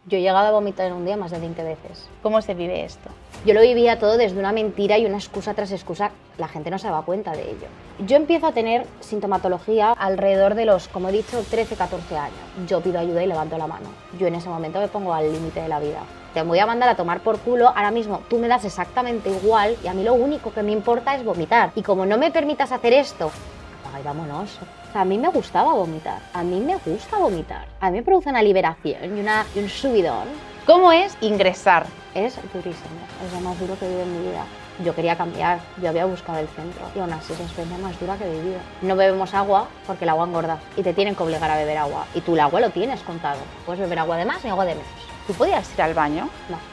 Yo he llegado a vomitar en un día más de 20 veces. ¿Cómo se vive esto? Yo lo vivía todo desde una mentira y una excusa tras excusa. La gente no se daba cuenta de ello. Yo empiezo a tener sintomatología alrededor de los, como he dicho, 13, 14 años. Yo pido ayuda y levanto la mano. Yo en ese momento me pongo al límite de la vida. Te voy a mandar a tomar por culo, ahora mismo tú me das exactamente igual y a mí lo único que me importa es vomitar. Y como no me permitas hacer esto, ay, vámonos. O sea, a mí me gustaba vomitar. A mí me gusta vomitar. A mí me produce una liberación y un subidón. ¿Cómo es ingresar? Es durísimo, es lo más duro que he vivido en mi vida. Yo quería cambiar, yo había buscado el centro y aún así es la experiencia más dura que he vivido. No bebemos agua porque el agua engorda y te tienen que obligar a beber agua. Y tú el agua lo tienes contado. Puedes beber agua de más y agua de menos. ¿Tú podías ir al baño?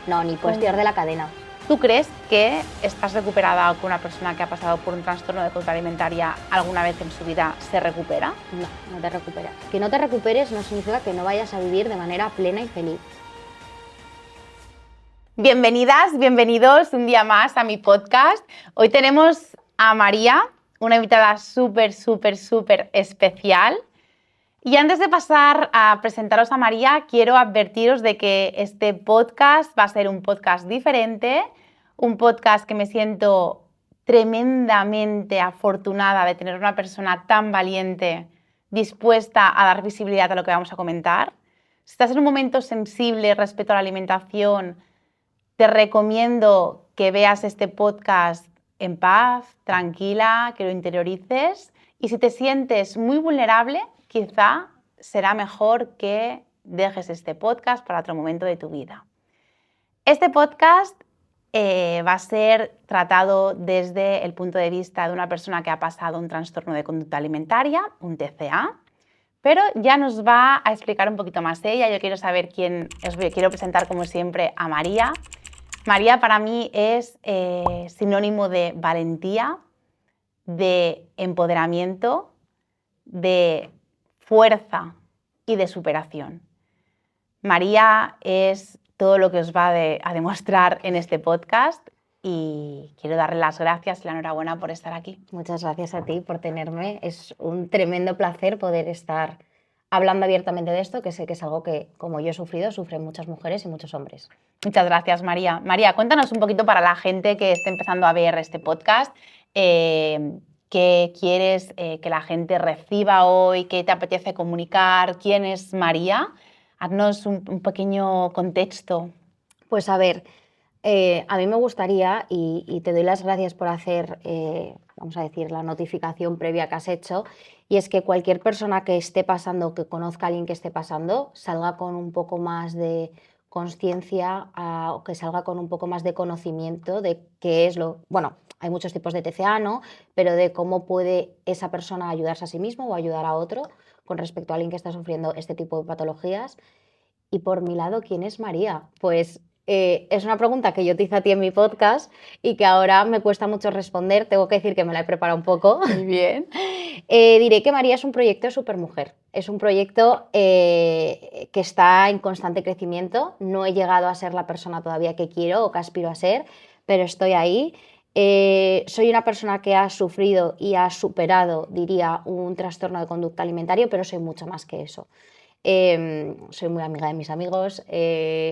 No, ni puedes tirar de la cadena. ¿Tú crees que estás recuperada o que una persona que ha pasado por un trastorno de conducta alimentaria alguna vez en su vida se recupera? No te recuperas. Que no te recuperes no significa que no vayas a vivir de manera plena y feliz. Bienvenidas, bienvenidos un día más a mi podcast. Hoy tenemos a María, una invitada súper especial. Y antes de pasar a presentaros a María, quiero advertiros de que este podcast va a ser un podcast diferente, un podcast que me siento tremendamente afortunada de tener una persona tan valiente dispuesta a dar visibilidad a lo que vamos a comentar. Si estás en un momento sensible respecto a la alimentación, te recomiendo que veas este podcast en paz, tranquila, que lo interiorices. Y si te sientes muy vulnerable, quizá será mejor que dejes este podcast para otro momento de tu vida. Este podcast va a ser tratado desde el punto de vista de una persona que ha pasado un trastorno de conducta alimentaria, un TCA, pero ya nos va a explicar un poquito más ella. Yo quiero saber quién es. Quiero presentar como siempre a María. María para mí es sinónimo de valentía, de empoderamiento, de fuerza y de superación. María es todo lo que os va a demostrar en este podcast y quiero darle las gracias y la enhorabuena por estar aquí. Muchas gracias a ti por tenerme. Es un tremendo placer poder estar hablando abiertamente de esto, que sé que es algo que, como yo he sufrido, sufren muchas mujeres y muchos hombres. Muchas gracias, María. María, cuéntanos un poquito para la gente que esté empezando a ver este podcast, qué quieres que la gente reciba hoy, qué te apetece comunicar, quién es María. Haznos un pequeño contexto. Pues a ver, a mí me gustaría, y te doy las gracias por hacer, vamos a decir, la notificación previa que has hecho, y es que cualquier persona que esté pasando, que conozca a alguien que esté pasando, salga con un poco más de consciencia o que salga con un poco más de conocimiento de qué es lo... Bueno, hay muchos tipos de TCA, ¿no? Pero de cómo puede esa persona ayudarse a sí mismo o ayudar a otro con respecto a alguien que está sufriendo este tipo de patologías. Y por mi lado, ¿quién es María? Pues es una pregunta que yo te hice a ti en mi podcast y que ahora me cuesta mucho responder. Tengo que decir que me la he preparado un poco. Muy bien. Diré que María es un proyecto de supermujer. Es un proyecto que está en constante crecimiento. No he llegado a ser la persona todavía que quiero o que aspiro a ser, pero estoy ahí. Soy una persona que ha sufrido y ha superado, diría, un trastorno de conducta alimentaria, pero soy mucho más que eso. Soy muy amiga de mis amigos,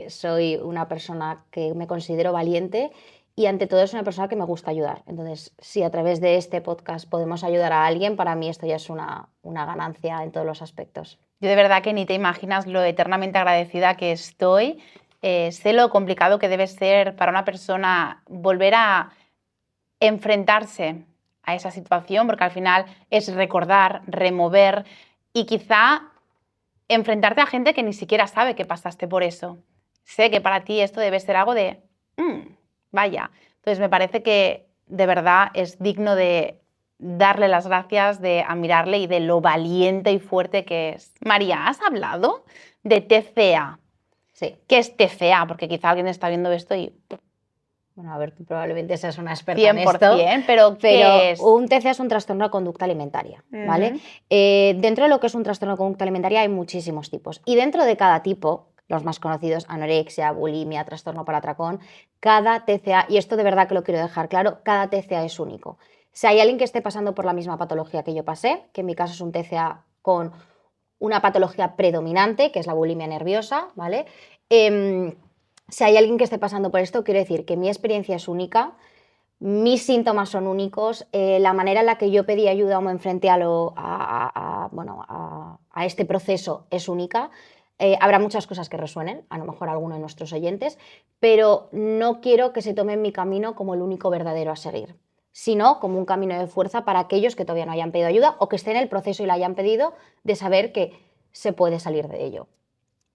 soy una persona que me considero valiente y ante todo es una persona que me gusta ayudar. Entonces, si a través de este podcast podemos ayudar a alguien, para mí esto ya es una ganancia en todos los aspectos. Yo de verdad que ni te imaginas lo eternamente agradecida que estoy. Sé lo complicado que debe ser para una persona volver a enfrentarse a esa situación, porque al final es recordar, remover y quizá enfrentarte a gente que ni siquiera sabe que pasaste por eso. Sé que para ti esto debe ser algo de, vaya. Entonces me parece que de verdad es digno de darle las gracias, de admirarle y de lo valiente y fuerte que es. María, ¿has hablado de TCA? Sí. ¿Qué es TCA? Porque quizá alguien está viendo esto y... Bueno, a ver, tú probablemente seas una experta en esto. 100%, pero ¿qué es? Un TCA es un trastorno de conducta alimentaria, ¿vale? Dentro de lo que es un trastorno de conducta alimentaria hay muchísimos tipos. Y dentro de cada tipo, los más conocidos, anorexia, bulimia, trastorno por atracón, cada TCA, y esto de verdad que lo quiero dejar claro, cada TCA es único. Si hay alguien que esté pasando por la misma patología que yo pasé, que en mi caso es un TCA con una patología predominante, que es la bulimia nerviosa, ¿vale? Si hay alguien que esté pasando por esto, quiero decir que mi experiencia es única, mis síntomas son únicos, la manera en la que yo pedí ayuda o me enfrenté a este proceso es única. Habrá muchas cosas que resuenen, a lo mejor a alguno de nuestros oyentes, pero no quiero que se tomen mi camino como el único verdadero a seguir, sino como un camino de fuerza para aquellos que todavía no hayan pedido ayuda o que estén en el proceso y la hayan pedido, de saber que se puede salir de ello.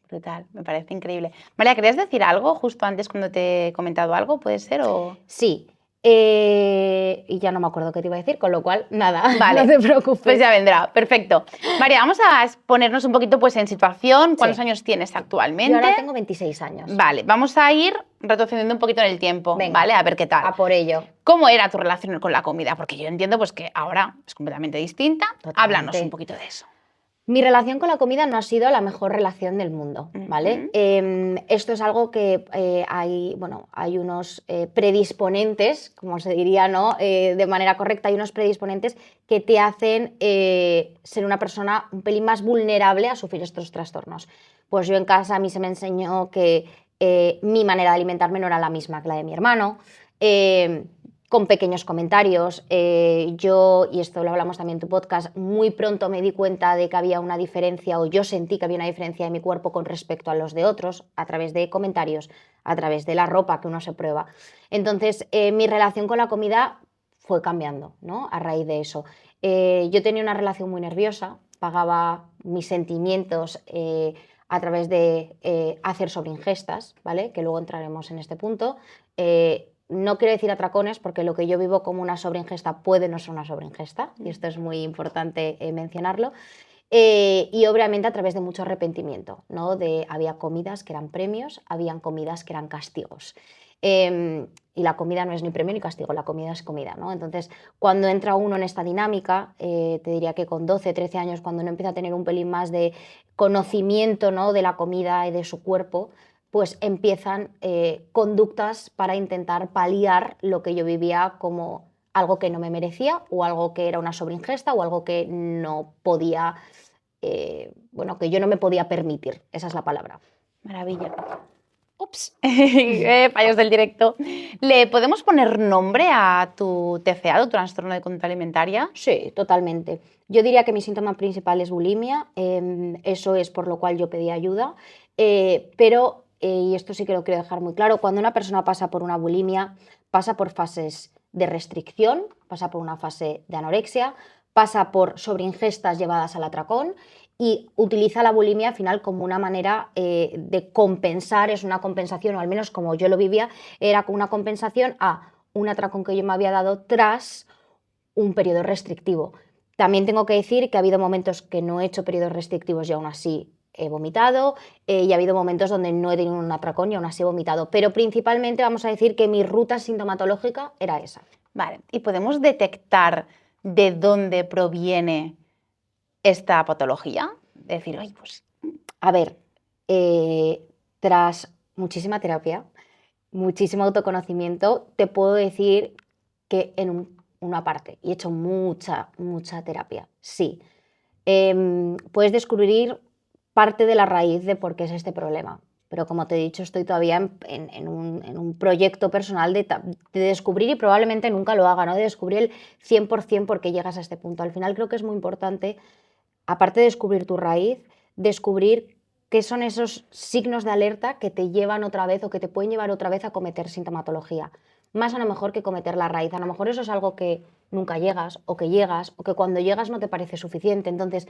Brutal, me parece increíble. María, ¿querías decir algo justo antes cuando te he comentado algo? ¿Puede ser? O... Sí, y ya no me acuerdo qué te iba a decir, con lo cual, nada, Vale, no te preocupes. pues ya vendrá, perfecto. María, vamos a ponernos un poquito pues, en situación. ¿Cuántos Sí. años tienes actualmente? Yo ahora tengo 26 años. Vale, vamos a ir retrocediendo un poquito en el tiempo, Venga, ¿vale? A ver qué tal. a por ello. ¿Cómo era tu relación con la comida? Porque yo entiendo pues, que ahora es completamente distinta. Totalmente. Háblanos un poquito de eso. Mi relación con la comida no ha sido la mejor relación del mundo, ¿vale? Esto es algo que hay unos predisponentes, como se diría, ¿no? De manera correcta, hay unos predisponentes que te hacen ser una persona un pelín más vulnerable a sufrir estos trastornos. Pues yo en casa a mí se me enseñó que mi manera de alimentarme no era la misma que la de mi hermano. Con pequeños comentarios. Yo, y esto lo hablamos también en tu podcast, muy pronto me di cuenta de que había una diferencia, o yo sentí que había una diferencia de mi cuerpo con respecto a los de otros, a través de comentarios, a través de la ropa que uno se prueba. Entonces, mi relación con la comida fue cambiando, ¿no? A raíz de eso. Yo tenía una relación muy nerviosa, pagaba mis sentimientos a través de hacer sobreingestas, ¿vale? Que luego entraremos en este punto. No quiero decir atracones porque lo que yo vivo como una sobreingesta puede no ser una sobreingesta, y esto es muy importante mencionarlo. Y obviamente a través de mucho arrepentimiento, ¿no? Había comidas que eran premios, habían comidas que eran castigos. Y la comida no es ni premio ni castigo, la comida es comida, ¿no? Entonces, cuando entra uno en esta dinámica, te diría que con 12, 13 años, cuando uno empieza a tener un pelín más de conocimiento, ¿no? De la comida y de su cuerpo, pues empiezan conductas para intentar paliar lo que yo vivía como algo que no me merecía, o algo que era una sobreingesta, o algo que no podía, que yo no me podía permitir, esa es la palabra. Maravilla. Ups, fallos del directo. ¿Le podemos poner nombre a tu TCA, tu trastorno de conducta alimentaria? Sí, totalmente. Yo diría que mi síntoma principal es bulimia, eso es por lo cual yo pedí ayuda, pero y esto sí que lo quiero dejar muy claro, cuando una persona pasa por una bulimia, pasa por fases de restricción, pasa por una fase de anorexia, pasa por sobreingestas llevadas al atracón y utiliza la bulimia al final como una manera de compensar, es una compensación, o al menos como yo lo vivía, era como una compensación a un atracón que yo me había dado tras un periodo restrictivo. También tengo que decir que ha habido momentos que no he hecho periodos restrictivos y aún así he vomitado, y ha habido momentos donde no he tenido un atracón y aún así he vomitado, pero principalmente vamos a decir que mi ruta sintomatológica era esa. Vale, ¿y podemos detectar de dónde proviene esta patología? Decir, ay, pues... A ver, tras muchísima terapia, muchísimo autoconocimiento, te puedo decir que en una parte, y he hecho mucha terapia, sí, puedes descubrir parte de la raíz de por qué es este problema. Pero como te he dicho, estoy todavía en un proyecto personal de descubrir, y probablemente nunca lo haga, ¿no? De descubrir el 100% por qué llegas a este punto. Al final creo que es muy importante, aparte de descubrir tu raíz, descubrir qué son esos signos de alerta que te llevan otra vez o que te pueden llevar otra vez a cometer sintomatología. Más a lo mejor que cometer la raíz. A lo mejor eso es algo que nunca llegas, o que cuando llegas no te parece suficiente. Entonces,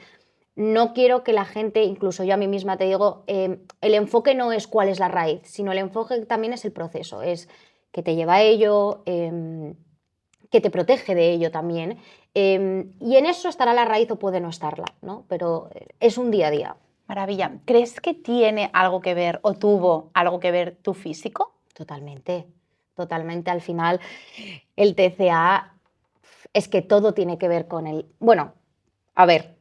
no quiero que la gente, incluso yo a mí misma te digo, el enfoque no es cuál es la raíz, sino el enfoque también es el proceso, es que te lleva a ello, que te protege de ello también. Y en eso estará la raíz o puede no estarla, ¿no? Pero es un día a día. Maravilla. ¿Crees que tiene algo que ver o tuvo algo que ver tu físico? Totalmente, totalmente. Al final, el TCA es que todo tiene que ver con el... Bueno, a ver,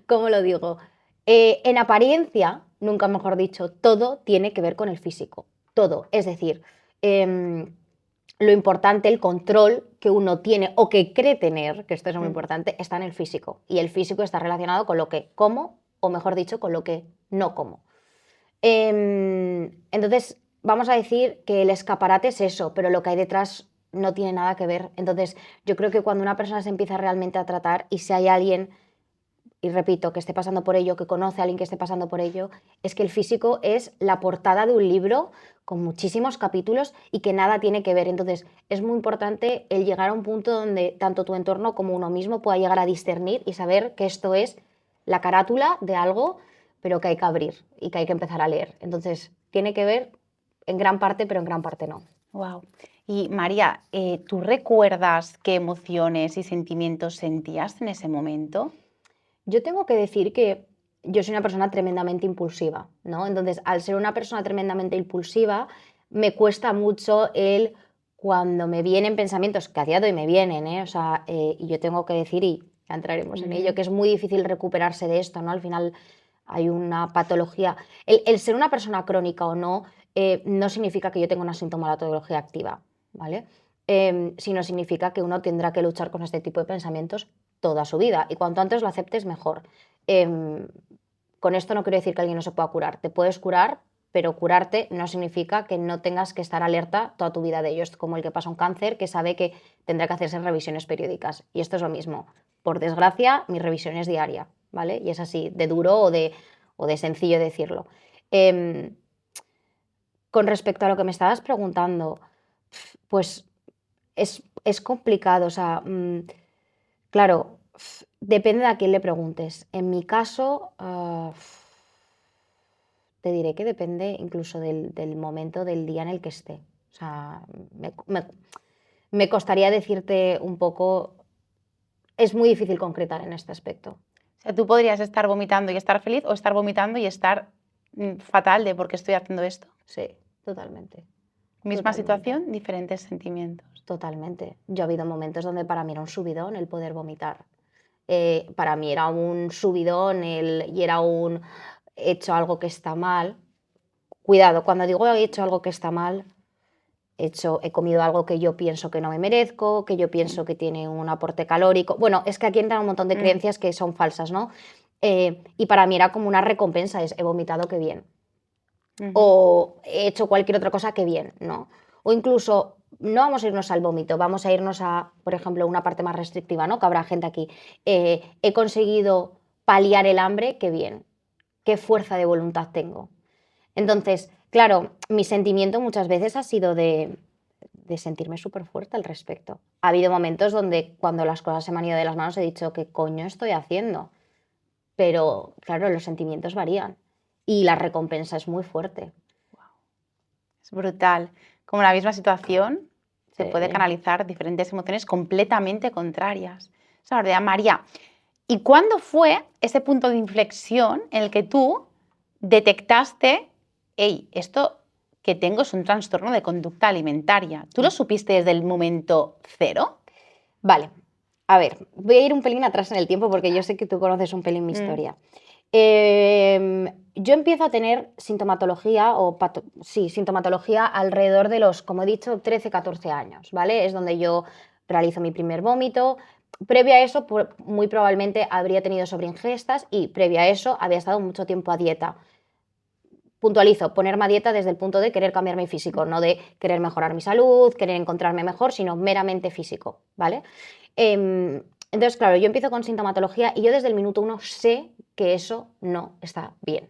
¿cómo lo digo? En apariencia, nunca mejor dicho, todo tiene que ver con el físico. Todo. Es decir, lo importante, el control que uno tiene o que cree tener, que esto es muy importante, está en el físico. Y el físico está relacionado con lo que como, o mejor dicho, con lo que no como. Entonces, vamos a decir que el escaparate es eso, pero lo que hay detrás no tiene nada que ver. Entonces, yo creo que cuando una persona se empieza realmente a tratar y si hay alguien, y repito, que esté pasando por ello, que conoce a alguien que esté pasando por ello, es que el físico es la portada de un libro con muchísimos capítulos y que nada tiene que ver. Entonces, es muy importante el llegar a un punto donde tanto tu entorno como uno mismo pueda llegar a discernir y saber que esto es la carátula de algo, pero que hay que abrir y que hay que empezar a leer. Entonces, tiene que ver en gran parte, pero en gran parte no. Wow. Y María, ¿tú recuerdas qué emociones y sentimientos sentías en ese momento? Yo tengo que decir que yo soy una persona tremendamente impulsiva, ¿no? Entonces, al ser una persona tremendamente impulsiva, me cuesta mucho el cuando me vienen pensamientos, que a día de hoy me vienen, ¿eh? O sea, y yo tengo que decir, y ya entraremos en ello, que es muy difícil recuperarse de esto, ¿no? Al final hay una patología. El ser una persona crónica o no, no significa que yo tenga una sintomatología activa, ¿vale? Sino significa que uno tendrá que luchar con este tipo de pensamientos toda su vida y cuanto antes lo aceptes mejor. Con esto no quiero decir que alguien no se pueda curar, te puedes curar, pero curarte no significa que no tengas que estar alerta toda tu vida de ello. Es como el que pasa un cáncer que sabe que tendrá que hacerse revisiones periódicas y esto es lo mismo. Por desgracia, mi revisión es diaria, ¿vale? Y es así, de duro o de sencillo decirlo. Em, con respecto a lo que me estabas preguntando, pues es complicado, o sea, claro, depende de a quién le preguntes. En mi caso, te diré que depende incluso del momento del día en el que esté. O sea, me costaría decirte un poco, es muy difícil concretar en este aspecto. O sea, tú podrías estar vomitando y estar feliz o estar vomitando y estar fatal de por qué estoy haciendo esto. Sí, totalmente. Misma Totalmente. situación, diferentes sentimientos. Totalmente. Yo ha habido momentos donde para mí era un subidón el poder vomitar. Para mí era un subidón y era un he hecho algo que está mal. Cuidado, cuando digo he hecho algo que está mal, he comido algo que yo pienso que no me merezco, que yo pienso que tiene un aporte calórico. Bueno, es que aquí entran un montón de creencias que son falsas, ¿no? Y para mí era como una recompensa, es he vomitado, qué bien. O he hecho cualquier otra cosa, qué bien, ¿no? O incluso, no vamos a irnos al vómito, vamos a irnos a, por ejemplo, una parte más restrictiva, ¿no? Que habrá gente aquí. He conseguido paliar el hambre, qué bien. Qué fuerza de voluntad tengo. Entonces, claro, mi sentimiento muchas veces ha sido de sentirme súper fuerte al respecto. Ha habido momentos donde cuando las cosas se me han ido de las manos he dicho, ¿qué coño estoy haciendo? Pero, claro, los sentimientos varían y la recompensa es muy fuerte. Es brutal. Como la misma situación se puede Sí. canalizar diferentes emociones completamente contrarias. Es la verdad, María. ¿Y cuándo fue ese punto de inflexión en el que tú detectaste, hey, esto que tengo es un trastorno de conducta alimentaria? ¿Tú lo supiste desde el momento cero? Vale, a ver, voy a ir un pelín atrás en el tiempo porque yo sé que tú conoces un pelín mi historia. Yo empiezo a tener sintomatología, sí, sintomatología alrededor de los, como he dicho, 13, 14 años, ¿vale? Es donde yo realizo mi primer vómito. Previo a eso, muy probablemente habría tenido sobreingestas y previo a eso había estado mucho tiempo a dieta. Puntualizo, ponerme a dieta desde el punto de querer cambiar mi físico, no de querer mejorar mi salud, querer encontrarme mejor, sino meramente físico, ¿vale? Entonces, claro, yo empiezo con sintomatología y yo desde el minuto 1 sé que eso no está bien.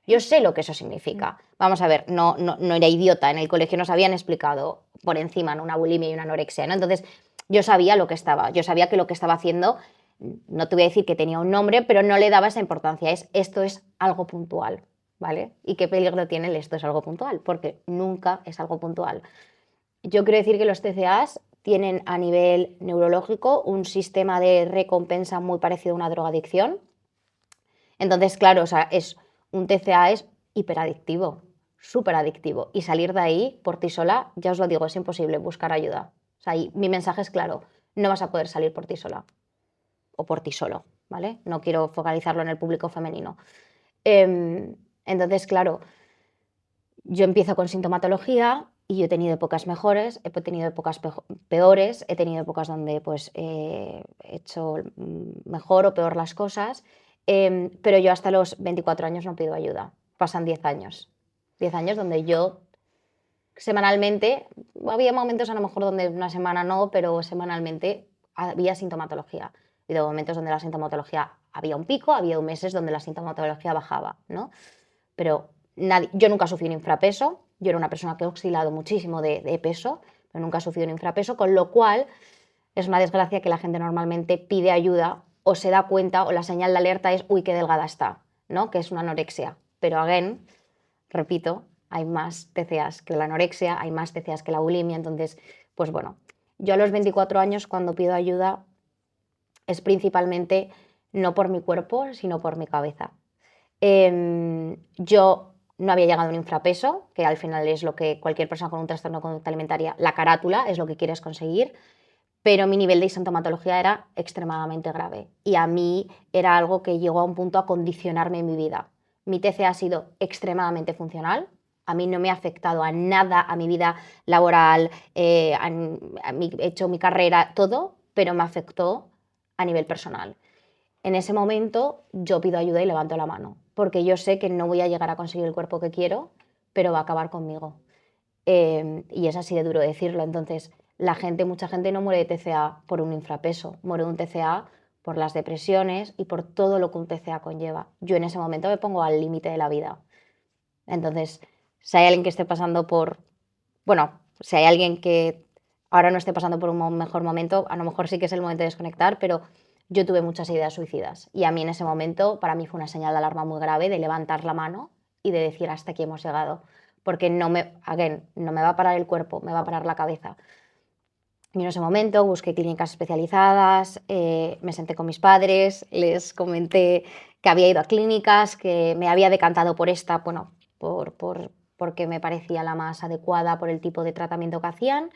Yo sé lo que eso significa. Vamos a ver, no era idiota, en el colegio nos habían explicado por encima, ¿no? Una bulimia y una anorexia, ¿no? Entonces, yo sabía lo que estaba, yo sabía que lo que estaba haciendo, no te voy a decir que tenía un nombre, pero no le daba esa importancia, esto es algo puntual, ¿vale? ¿Y qué peligro tiene el esto es algo puntual? Porque nunca es algo puntual. Yo quiero decir que los TCAs tienen a nivel neurológico un sistema de recompensa muy parecido a una drogadicción. Entonces, claro, o sea, un TCA es hiperadictivo, súper adictivo. Y salir de ahí por ti sola, ya os lo digo, es imposible buscar ayuda. O sea, mi mensaje es claro, no vas a poder salir por ti sola o por ti solo, ¿vale? No quiero focalizarlo en el público femenino. Entonces, claro, yo empiezo con sintomatología y yo he tenido épocas mejores, he tenido épocas peores, he tenido épocas donde pues he hecho mejor o peor las cosas, pero yo hasta los 24 años no pido ayuda, pasan 10 años. 10 años donde yo semanalmente, había momentos a lo mejor donde una semana no, pero semanalmente había sintomatología. Ha habido momentos donde la sintomatología había un pico, había meses donde la sintomatología bajaba, ¿no? Pero yo nunca sufrí un infrapeso, yo era una persona que he oscilado muchísimo de peso, pero nunca he sufrido un infrapeso, con lo cual es una desgracia que la gente normalmente pide ayuda o se da cuenta o la señal de alerta es, uy, qué delgada está, ¿no? Que es una anorexia. Pero, again, repito, hay más TCAs que la anorexia, hay más TCAs que la bulimia, entonces, pues bueno, yo a los 24 años cuando pido ayuda es principalmente no por mi cuerpo, sino por mi cabeza. Yo no había llegado a un infrapeso, que al final es lo que cualquier persona con un trastorno de conducta alimentaria, la carátula es lo que quieres conseguir, pero mi nivel de sintomatología era extremadamente grave y a mí era algo que llegó a un punto a condicionarme en mi vida. Mi TCA ha sido extremadamente funcional, a mí no me ha afectado a nada, a mi vida laboral, he hecho mi carrera, todo, pero me afectó a nivel personal. En ese momento yo pido ayuda y levanto la mano, porque yo sé que no voy a llegar a conseguir el cuerpo que quiero, pero va a acabar conmigo. Y es así de duro decirlo. Entonces, mucha gente no muere de TCA por un infrapeso, muere de un TCA por las depresiones y por todo lo que un TCA conlleva. Yo en ese momento me pongo al límite de la vida. Entonces, si hay alguien que esté pasando si hay alguien que ahora no esté pasando por un mejor momento, a lo mejor sí que es el momento de desconectar, pero yo tuve muchas ideas suicidas y a mí en ese momento, para mí fue una señal de alarma muy grave de levantar la mano y de decir hasta aquí hemos llegado, porque no me va a parar el cuerpo, me va a parar la cabeza. Y en ese momento busqué clínicas especializadas, me senté con mis padres, les comenté que había ido a clínicas, que me había decantado por esta, bueno, porque me parecía la más adecuada por el tipo de tratamiento que hacían,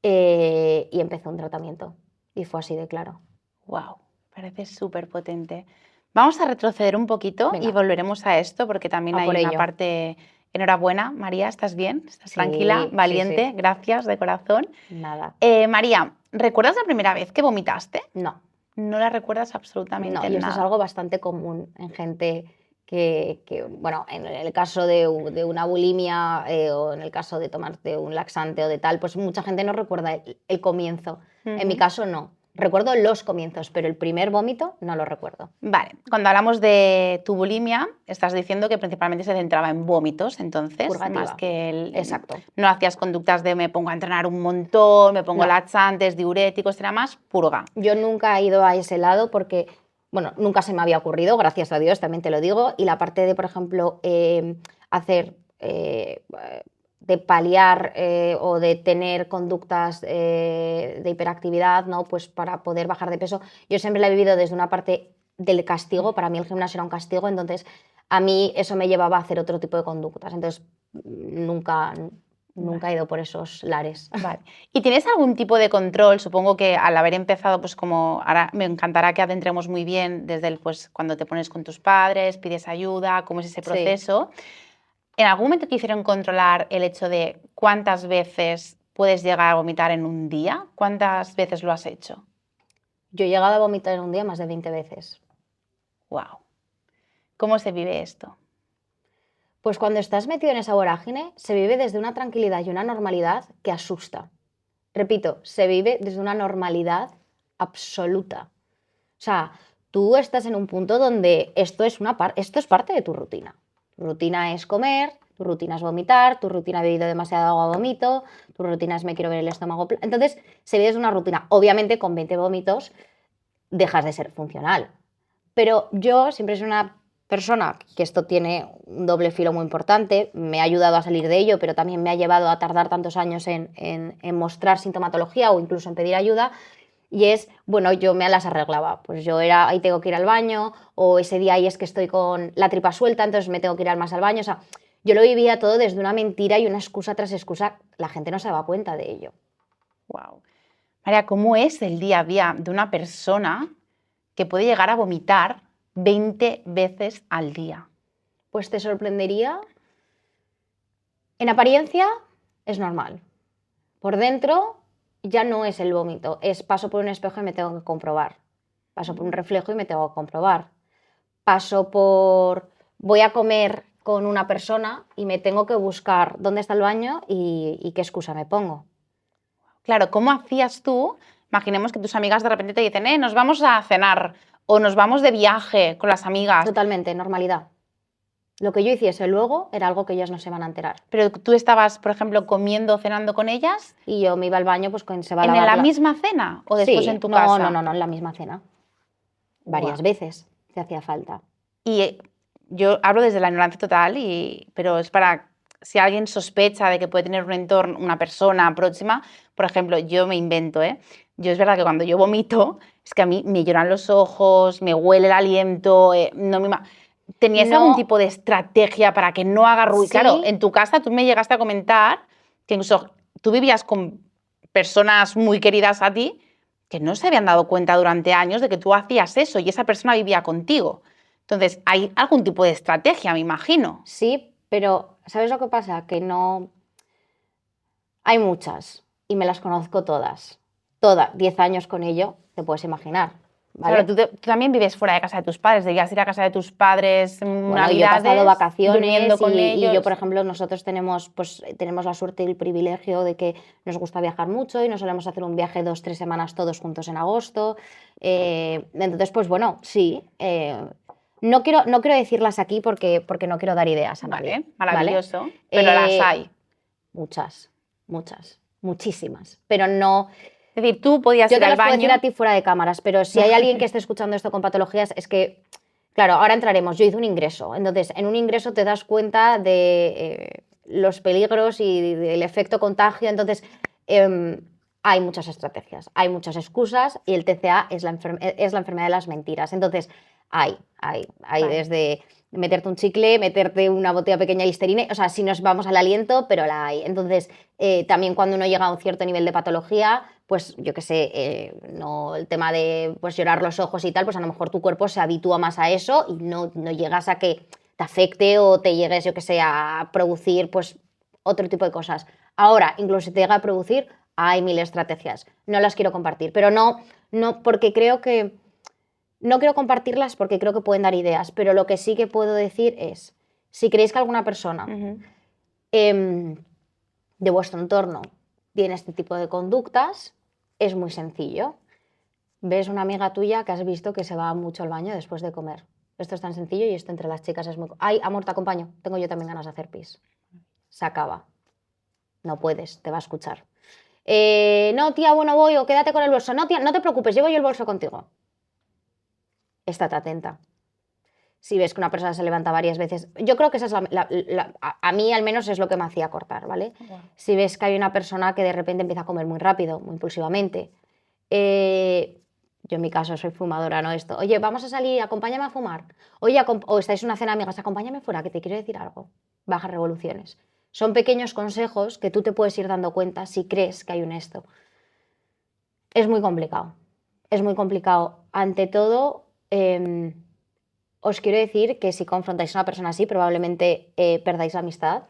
y empezó un tratamiento. Y fue así de claro. Wow, parece súper potente. Vamos a retroceder un poquito y Venga, volveremos a esto porque también a hay por una ello. parte. Enhorabuena, María, ¿estás bien? ¿Estás tranquila? Sí, sí, Valiente, sí. gracias de corazón. Nada. María, ¿recuerdas la primera vez que vomitaste? No. No la recuerdas No, absolutamente y esto es nada. algo bastante común en gente bueno, en el caso de una bulimia, o en el caso de tomarte un laxante o de tal, pues mucha gente no recuerda el comienzo. En mi Ujú. caso no. Recuerdo los comienzos, pero el primer vómito no lo recuerdo. Vale, cuando hablamos de tu bulimia, estás diciendo que principalmente se centraba en vómitos, entonces, más Purgativa. que Exacto. no hacías conductas de me pongo a entrenar un montón, me pongo No. laxantes, diuréticos, era más purga. Yo nunca he ido a ese lado porque, bueno, nunca se me había ocurrido, gracias a Dios, también te lo digo. Y la parte de, por ejemplo, hacer, de paliar, o de tener conductas, de hiperactividad, ¿no? Pues para poder bajar de peso, yo siempre la he vivido desde una parte del castigo. Para mí el gimnasio era un castigo, entonces a mí eso me llevaba a hacer otro tipo de conductas. Entonces, nunca Vale. he ido por esos lares. Vale. ¿Y tienes algún tipo de control? Supongo que al haber empezado, pues como ahora me encantará que adentremos muy bien desde pues, cuando te pones con tus padres, pides ayuda, cómo es ese Sí. proceso. ¿En algún momento te hicieron controlar el hecho de cuántas veces puedes llegar a vomitar en un día? ¿Cuántas veces lo has hecho? Yo he llegado a vomitar en un día más de 20 veces. ¡Wow! ¿Cómo se vive esto? Pues cuando estás metido en esa vorágine, se vive desde una tranquilidad y una normalidad que asusta. Repito, se vive desde una normalidad absoluta. O sea, tú estás en un punto donde esto es parte de tu rutina. Tu rutina es comer, tu rutina es vomitar, tu rutina he bebido demasiada agua, vomito, tu rutina es me quiero ver el estómago. Entonces, se vive desde una rutina. Obviamente, con 20 vómitos dejas de ser funcional. Pero yo siempre soy una persona que esto tiene un doble filo muy importante, me ha ayudado a salir de ello, pero también me ha llevado a tardar tantos años en mostrar sintomatología o incluso en pedir ayuda. Y es, bueno, yo me las arreglaba. Pues yo era, ahí tengo que ir al baño, o ese día ahí es que estoy con la tripa suelta, entonces me tengo que ir más al baño. O sea, yo lo vivía todo desde una mentira y una excusa tras excusa. La gente no se daba cuenta de ello. ¡Wow! María, ¿cómo es el día a día de una persona que puede llegar a vomitar 20 veces al día? Pues te sorprendería. En apariencia es normal. Por dentro ya no es el vómito, es paso por un espejo y me tengo que comprobar. Paso por un reflejo y me tengo que comprobar. Voy a comer con una persona y me tengo que buscar dónde está el baño y qué excusa me pongo. Claro, ¿cómo hacías tú? Imaginemos que tus amigas de repente te dicen, nos vamos a cenar o nos vamos de viaje con las amigas. Totalmente, normalidad. Lo que yo hiciese luego era algo que ellas no se van a enterar. Pero tú estabas, por ejemplo, comiendo o cenando con ellas. Y yo me iba al baño, pues se va a ¿En lavar la misma cena o después Sí, en tu casa? No, en la misma cena. Varias veces, si hacía falta. Y yo hablo desde la ignorancia total, pero es para si alguien sospecha de que puede tener un entorno, una persona próxima, por ejemplo, yo me invento, Yo es verdad que cuando yo vomito, es que a mí me lloran los ojos, me huele el aliento, ¿Tenías algún tipo de estrategia para que no haga ruido? Sí. Claro, en tu casa tú me llegaste a comentar que incluso tú vivías con personas muy queridas a ti que no se habían dado cuenta durante años de que tú hacías eso y esa persona vivía contigo. Entonces, hay algún tipo de estrategia, me imagino. Sí, pero ¿sabes lo que pasa? Que no... Hay muchas y me las conozco todas. 10 años con ello, te puedes imaginar. ¿Vale? Claro, tú también vives fuera de casa de tus padres, debías ir a casa de tus padres Bueno, yo he pasado vacaciones y yo, por ejemplo, nosotros tenemos la suerte y el privilegio de que nos gusta viajar mucho y nos solemos hacer un viaje 2-3 semanas todos juntos en agosto. Entonces, pues bueno, sí. No quiero decirlas aquí porque no quiero dar ideas a nadie. Vale, maravilloso. ¿Vale? Pero las hay. Muchas, muchísimas. Pero no... Es decir, tú podías ir al baño. Yo te las puedo decir a ti fuera de cámaras, pero si hay alguien que esté escuchando esto con patologías, es que, claro, ahora entraremos. Yo hice un ingreso. Entonces, en un ingreso te das cuenta de los peligros y del efecto contagio. Entonces, hay muchas estrategias, hay muchas excusas y el TCA es la enfermedad de las mentiras. Entonces, hay vale. Desde meterte un chicle, meterte una botella pequeña de Listerine, o sea, si nos vamos al aliento, pero la hay. Entonces, también cuando uno llega a un cierto nivel de patología, pues yo qué sé, no, el tema de pues, llorar los ojos y tal, pues a lo mejor tu cuerpo se habitúa más a eso y no llegas a que te afecte o te llegues, yo qué sé, a producir pues otro tipo de cosas. Ahora, incluso si te llega a producir, hay mil estrategias. No las quiero compartir, pero no porque creo que... No quiero compartirlas porque creo que pueden dar ideas, pero lo que sí que puedo decir es, si creéis que alguna persona de vuestro entorno tiene este tipo de conductas, es muy sencillo. Ves una amiga tuya que has visto que se va mucho al baño después de comer. Esto es tan sencillo y esto entre las chicas es muy... Ay, amor, te acompaño. Tengo yo también ganas de hacer pis. Se acaba. No puedes, te va a escuchar. No, tía, bueno, voy o quédate con el bolso. No, tía, no te preocupes, llevo yo el bolso contigo. Estate atenta. Si ves que una persona se levanta varias veces, yo creo que esa es a mí al menos es lo que me hacía cortar, ¿vale? Wow. Si ves que hay una persona que de repente empieza a comer muy rápido, muy impulsivamente, yo en mi caso soy fumadora, ¿no? Esto, oye, vamos a salir, acompáñame a fumar. Oye, o estáis en una cena de amigas, acompáñame fuera, que te quiero decir algo. Baja revoluciones. Son pequeños consejos que tú te puedes ir dando cuenta si crees que hay un esto. Es muy complicado. Es muy complicado. Ante todo... os quiero decir que si confrontáis a una persona así, probablemente perdáis la amistad,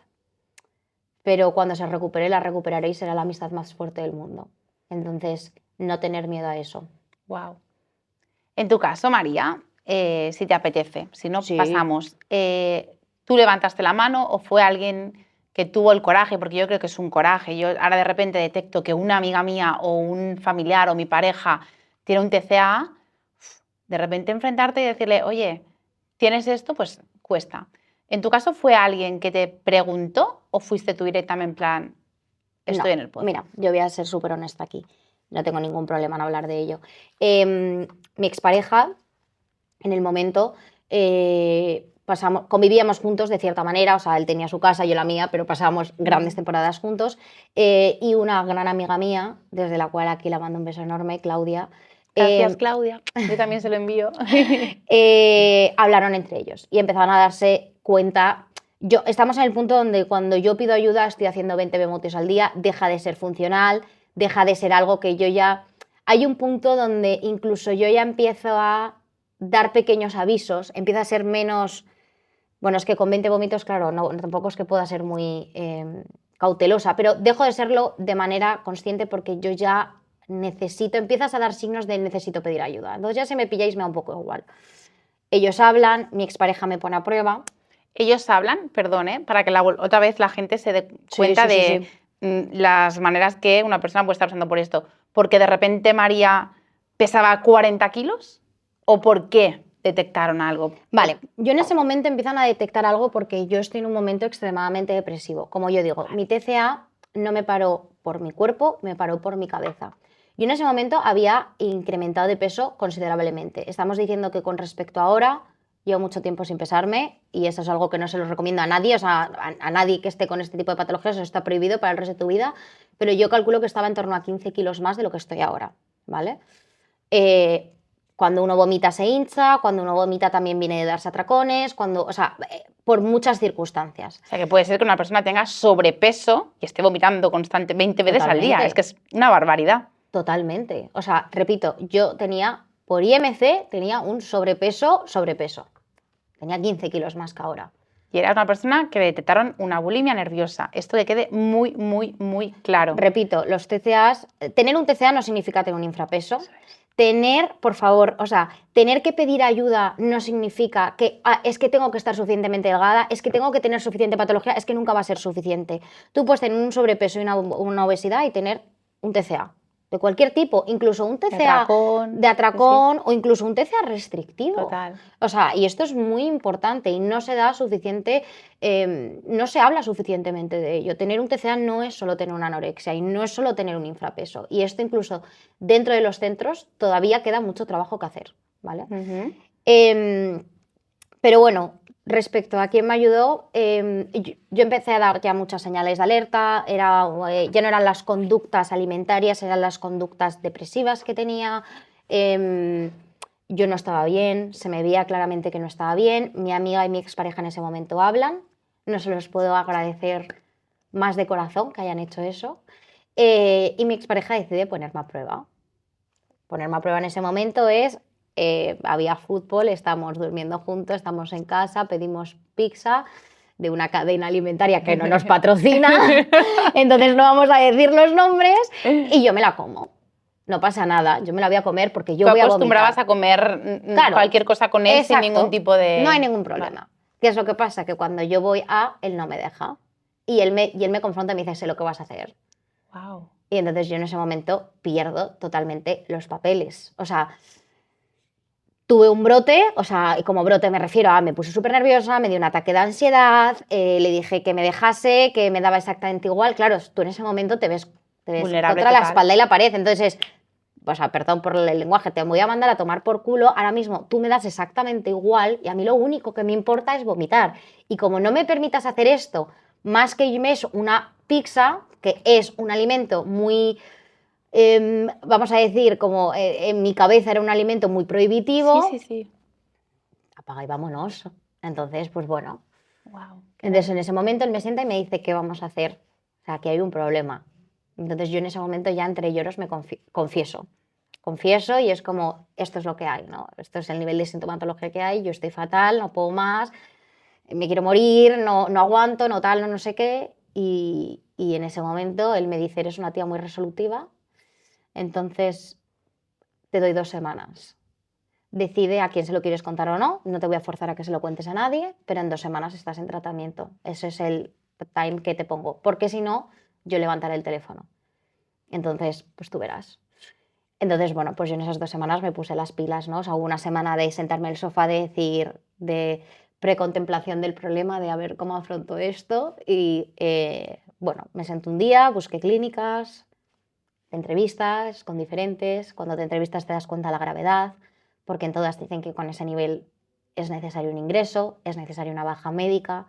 pero cuando se recupere, la recuperaréis, será la amistad más fuerte del mundo. Entonces, no tener miedo a eso. Wow. En tu caso, María, si te apetece, si no, sí. Pasamos. ¿Tú levantaste la mano o fue alguien que tuvo el coraje? Porque yo creo que es un coraje. Yo ahora de repente detecto que una amiga mía o un familiar o mi pareja tiene un TCA. De repente enfrentarte y decirle, oye, ¿tienes esto? Pues cuesta. ¿En tu caso fue alguien que te preguntó o fuiste tú directamente en plan, estoy en el pozo? Mira, yo voy a ser súper honesta aquí. No tengo ningún problema en hablar de ello. Mi expareja, en el momento, convivíamos juntos de cierta manera, o sea, él tenía su casa, yo la mía, pero pasábamos grandes temporadas juntos. Y una gran amiga mía, desde la cual aquí la mando un beso enorme, Claudia. Gracias, Claudia. Yo también se lo envío. Hablaron entre ellos y empezaron a darse cuenta. Estamos en el punto donde cuando yo pido ayuda estoy haciendo 20 bemotios al día, deja de ser funcional, deja de ser algo que yo ya... Hay un punto donde incluso yo ya empiezo a dar pequeños avisos, empieza a ser menos... Bueno, es que con 20 vómitos, claro, no, tampoco es que pueda ser muy cautelosa, pero dejo de serlo de manera consciente porque yo ya... empiezas a dar signos de necesito pedir ayuda. Entonces ya si me pilláis me da un poco igual. Ellos hablan, mi expareja me pone a prueba. ellos hablan, perdón, para que otra vez la gente se dé cuenta de las maneras que una persona puede estar pasando por esto. ¿Porque de repente María pesaba 40 kilos? ¿O por qué detectaron algo? Vale, yo en ese momento empiezan a detectar algo porque yo estoy en un momento extremadamente depresivo. Como yo digo, mi TCA no me paró por mi cuerpo, me paró por mi cabeza. Yo en ese momento había incrementado de peso considerablemente. Estamos diciendo que con respecto a ahora, llevo mucho tiempo sin pesarme y eso es algo que no se lo recomiendo a nadie, o sea, a nadie que esté con este tipo de patologías, eso está prohibido para el resto de tu vida, pero yo calculo que estaba en torno a 15 kilos más de lo que estoy ahora, ¿vale? Cuando uno vomita se hincha, cuando uno vomita también viene de darse atracones, o sea, por muchas circunstancias. O sea, que puede ser que una persona tenga sobrepeso y esté vomitando constantemente 20 veces al día. Es que es una barbaridad. Totalmente. O sea, repito, yo tenía, por IMC, tenía un sobrepeso. Tenía 15 kilos más que ahora. Y era una persona que detectaron una bulimia nerviosa. Esto que quede muy, muy, muy claro. Repito, los TCAs, tener un TCA no significa tener un infrapeso. Tener, por favor, o sea, tener que pedir ayuda no significa que es que tengo que estar suficientemente delgada, es que tengo que tener suficiente patología, es que nunca va a ser suficiente. Tú puedes tener un sobrepeso y una obesidad y tener un TCA. De cualquier tipo, incluso un TCA de atracón sí. O incluso un TCA restrictivo. Total. O sea, y esto es muy importante y no se da suficiente, no se habla suficientemente de ello. Tener un TCA no es solo tener una anorexia y no es solo tener un infrapeso. Y esto incluso dentro de los centros todavía queda mucho trabajo que hacer, ¿vale? Pero bueno, respecto a quién me ayudó, yo empecé a dar ya muchas señales de alerta, ya no eran las conductas alimentarias, eran las conductas depresivas que tenía. Yo no estaba bien, se me veía claramente que no estaba bien. Mi amiga y mi expareja en ese momento hablan, no se los puedo agradecer más de corazón que hayan hecho eso. Y mi expareja decide ponerme a prueba. Ponerme a prueba en ese momento es... había fútbol, estamos durmiendo juntos, estamos en casa, pedimos pizza de una cadena alimentaria que no nos patrocina, entonces no vamos a decir los nombres, y yo me la como. No pasa nada, yo me la voy a comer porque yo voy a vomitar. ¿Tú acostumbrabas a comer cualquier cosa con él? Exacto, sin ningún tipo de... No hay ningún problema. Vale. ¿Qué es lo que pasa? Que cuando yo voy él no me deja. Y él me confronta y me dice, sé lo que vas a hacer. Wow. Y entonces yo en ese momento pierdo totalmente los papeles. O sea... Tuve un brote, o sea, y como brote me refiero a me puse súper nerviosa, me dio un ataque de ansiedad, le dije que me dejase, que me daba exactamente igual. Claro, tú en ese momento te ves contra la espalda y la pared, entonces, o sea, perdón por el lenguaje, te voy a mandar a tomar por culo, ahora mismo tú me das exactamente igual y a mí lo único que me importa es vomitar. Y como no me permitas hacer esto, más que una pizza, que es un alimento muy... vamos a decir, como en mi cabeza era un alimento muy prohibitivo. Sí. Apaga y vámonos. Entonces, pues bueno. Wow. Entonces, en ese momento él me sienta y me dice, ¿qué vamos a hacer? O sea, que hay un problema. Entonces, yo en ese momento ya entre lloros me confieso. Confieso y es como, esto es lo que hay, ¿no? Esto es el nivel de sintomatología que hay, yo estoy fatal, no puedo más, me quiero morir, no aguanto, no tal, no sé qué. Y en ese momento él me dice, eres una tía muy resolutiva, entonces te doy 2 semanas. Decide a quién se lo quieres contar o no. No te voy a forzar a que se lo cuentes a nadie, pero en 2 semanas estás en tratamiento. Ese es el time que te pongo. Porque si no, yo levantaré el teléfono. Entonces, pues tú verás. Entonces, bueno, pues yo en esas 2 semanas me puse las pilas, ¿no? O sea, hubo una semana de sentarme en el sofá, de precontemplación del problema, de a ver cómo afronto esto. Y, bueno, me senté un día, busqué clínicas, entrevistas con diferentes. Cuando te entrevistas te das cuenta de la gravedad, porque en todas dicen que con ese nivel es necesario un ingreso, es necesaria una baja médica,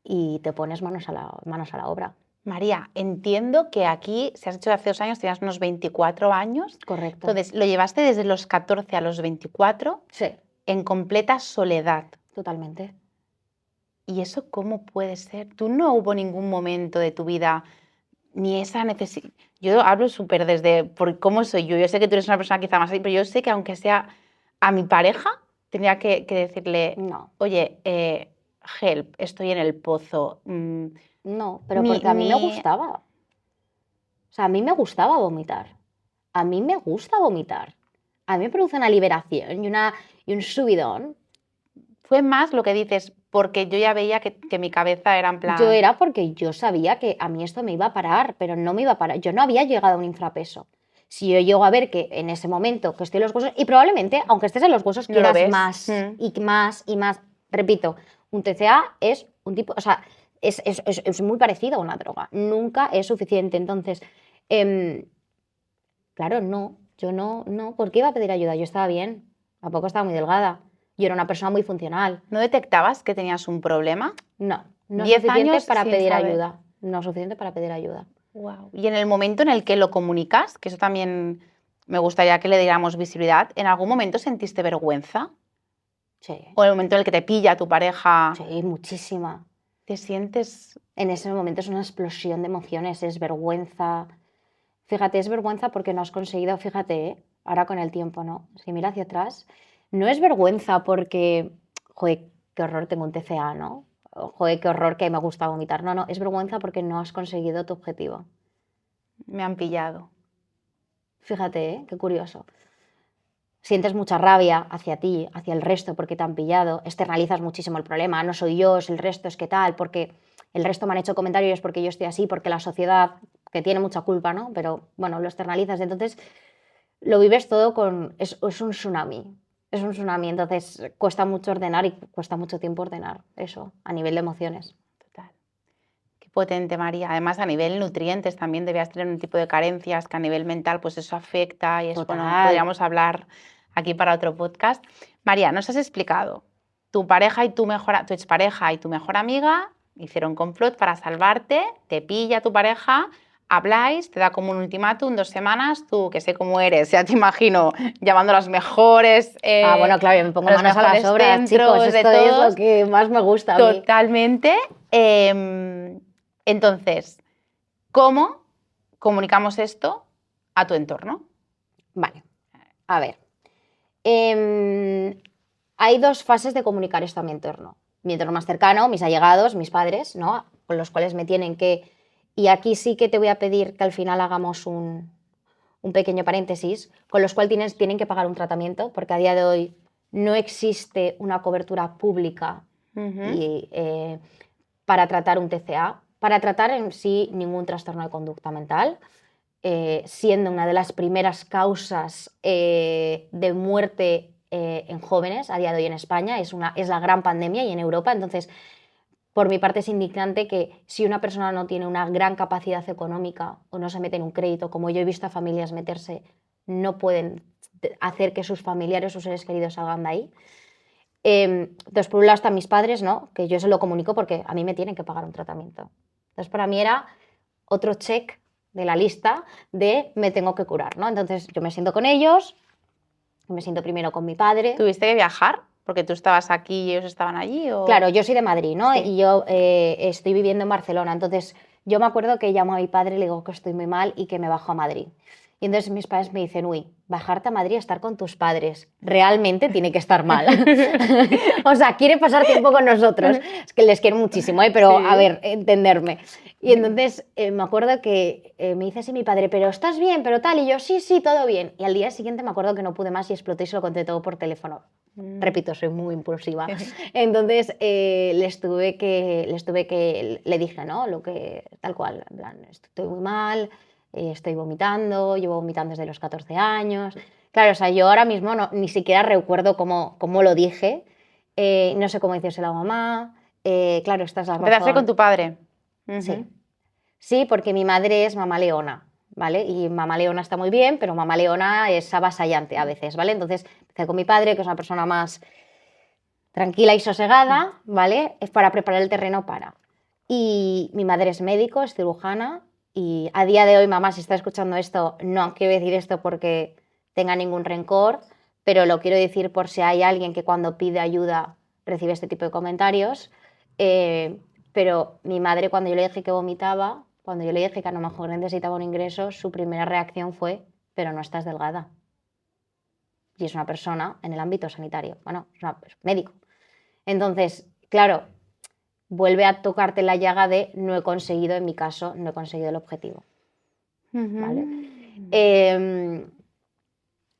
y te pones manos a la obra. María, entiendo que aquí, si has hecho hace 2 años, tenías unos 24 años. Correcto. Entonces, ¿lo llevaste desde los 14 a los 24? Sí. En completa soledad. Totalmente. ¿Y eso cómo puede ser? ¿Tú no hubo ningún momento de tu vida ni esa necesidad? Yo hablo súper desde por cómo soy yo. Yo sé que tú eres una persona quizá más así, pero yo sé que aunque sea a mi pareja, tendría que decirle, no. Oye, help, estoy en el pozo. No, pero porque a mí me gustaba. O sea, a mí me gustaba vomitar. A mí me gusta vomitar. A mí me produce una liberación y un subidón Fue más lo que dices, porque yo ya veía que mi cabeza era en plan... Yo era porque yo sabía que a mí esto me iba a parar, pero no me iba a parar. Yo no había llegado a un infrapeso. Si yo llego a ver que en ese momento que estoy en los huesos, y probablemente, aunque estés en los huesos, No lo quieras ves. más y más y más. Repito, un TCA es un tipo, o sea, es muy parecido a una droga. Nunca es suficiente. Entonces, claro, no, yo no, ¿por qué iba a pedir ayuda? Yo estaba bien, tampoco estaba muy delgada. Yo era una persona muy funcional. ¿No detectabas que tenías un problema? No, no 10 suficiente años para sin pedir saber. ayuda. No suficiente para pedir ayuda. Wow. Y en el momento en el que lo comunicas, que eso también me gustaría que le diéramos visibilidad, ¿en algún momento sentiste vergüenza? Sí, ¿O en el momento en el que te pilla tu pareja, sí, muchísima. te sientes... En ese momento es una explosión de emociones, es vergüenza. Fíjate, es vergüenza porque no has conseguido, fíjate, ahora con el tiempo, ¿no? Si mira hacia atrás, no es vergüenza porque, joder, qué horror tengo un TCA, ¿no? O, joder, qué horror que me gusta vomitar. No, es vergüenza porque no has conseguido tu objetivo. Me han pillado. Fíjate, qué curioso. Sientes mucha rabia hacia ti, hacia el resto porque te han pillado, externalizas muchísimo el problema, no soy yo, es el resto, es que tal, porque el resto me han hecho comentarios porque yo estoy así, porque la sociedad, que tiene mucha culpa, ¿no? Pero bueno, lo externalizas, entonces lo vives todo con... es un tsunami, entonces cuesta mucho ordenar y cuesta mucho tiempo ordenar eso a nivel de emociones. Total. Qué potente, María. Además, a nivel nutrientes también debías tener un tipo de carencias que a nivel mental pues eso afecta y es, bueno, Total. podríamos hablar aquí para otro podcast. María, nos has explicado, tu pareja y tu expareja y tu mejor amiga hicieron complot para salvarte, te pilla tu pareja, habláis, te da como un ultimátum, 2 semanas, tú que sé cómo eres, ya te imagino llamando a las mejores... Bueno, claro, yo me pongo a los manos a las mejores obras, chicos, centros de esto es todos. lo que más me gusta a mí. Totalmente. Entonces, ¿cómo comunicamos esto a tu entorno? Vale, a ver. Hay 2 fases de comunicar esto a mi entorno. Mi entorno más cercano, mis allegados, mis padres, ¿no? Con los cuales me tienen que... Y aquí sí que te voy a pedir que al final hagamos un pequeño paréntesis, con los cuales tienen que pagar un tratamiento, porque a día de hoy no existe una cobertura pública para tratar un TCA, para tratar en sí ningún trastorno de conducta mental, siendo una de las primeras causas de muerte en jóvenes a día de hoy en España, es la gran pandemia y en Europa. Entonces, por mi parte es indignante que si una persona no tiene una gran capacidad económica o no se mete en un crédito, como yo he visto a familias meterse, no pueden hacer que sus familiares o seres queridos salgan de ahí. Entonces, por un lado están mis padres, ¿no? Que yo se lo comunico porque a mí me tienen que pagar un tratamiento. Entonces, para mí era otro check de la lista de me tengo que curar, ¿no? Entonces, yo me siento con ellos, me siento primero con mi padre. ¿Tuviste que viajar? Porque tú estabas aquí y ellos estaban allí. ¿O? Claro, yo soy de Madrid, ¿no? Sí. Y yo estoy viviendo en Barcelona. Entonces, yo me acuerdo que llamo a mi padre y le digo que estoy muy mal y que me bajo a Madrid. Y entonces mis padres me dicen, uy, bajarte a Madrid a estar con tus padres, realmente tiene que estar mal. O sea, quiere pasar tiempo con nosotros. Es que les quiero muchísimo, pero Sí. a ver, entenderme. Y entonces me acuerdo que me dice así mi padre, pero ¿estás bien? Pero tal, y yo, sí, todo bien. Y al día siguiente me acuerdo que no pude más y exploté y se lo conté todo por teléfono. Repito, soy muy impulsiva. Entonces le dije, ¿no? Lo que, tal cual, en plan, estoy muy mal, estoy vomitando, llevo vomitando desde los 14 años. Claro, o sea, yo ahora mismo ni siquiera recuerdo cómo lo dije, no sé cómo decírselo a mamá, claro, esta es la razón. ¿Empezaste con tu padre? Sí. Sí, porque mi madre es mamá leona, ¿vale? Y mamá leona está muy bien, pero mamá leona es avasallante a veces, ¿vale? Entonces empecé con mi padre, que es una persona más tranquila y sosegada, ¿vale? Es para preparar el terreno para. Y mi madre es médico, es cirujana, y a día de hoy, mamá, si está escuchando esto, no quiero decir esto porque tenga ningún rencor, pero lo quiero decir por si hay alguien que cuando pide ayuda recibe este tipo de comentarios. Pero mi madre, cuando yo le dije que vomitaba, cuando yo le dije que a lo mejor necesitaba un ingreso, su primera reacción fue, pero no estás delgada. Y es una persona en el ámbito sanitario, bueno, es médico. Entonces, claro, vuelve a tocarte la llaga de no he conseguido, en mi caso, no he conseguido el objetivo. ¿Vale?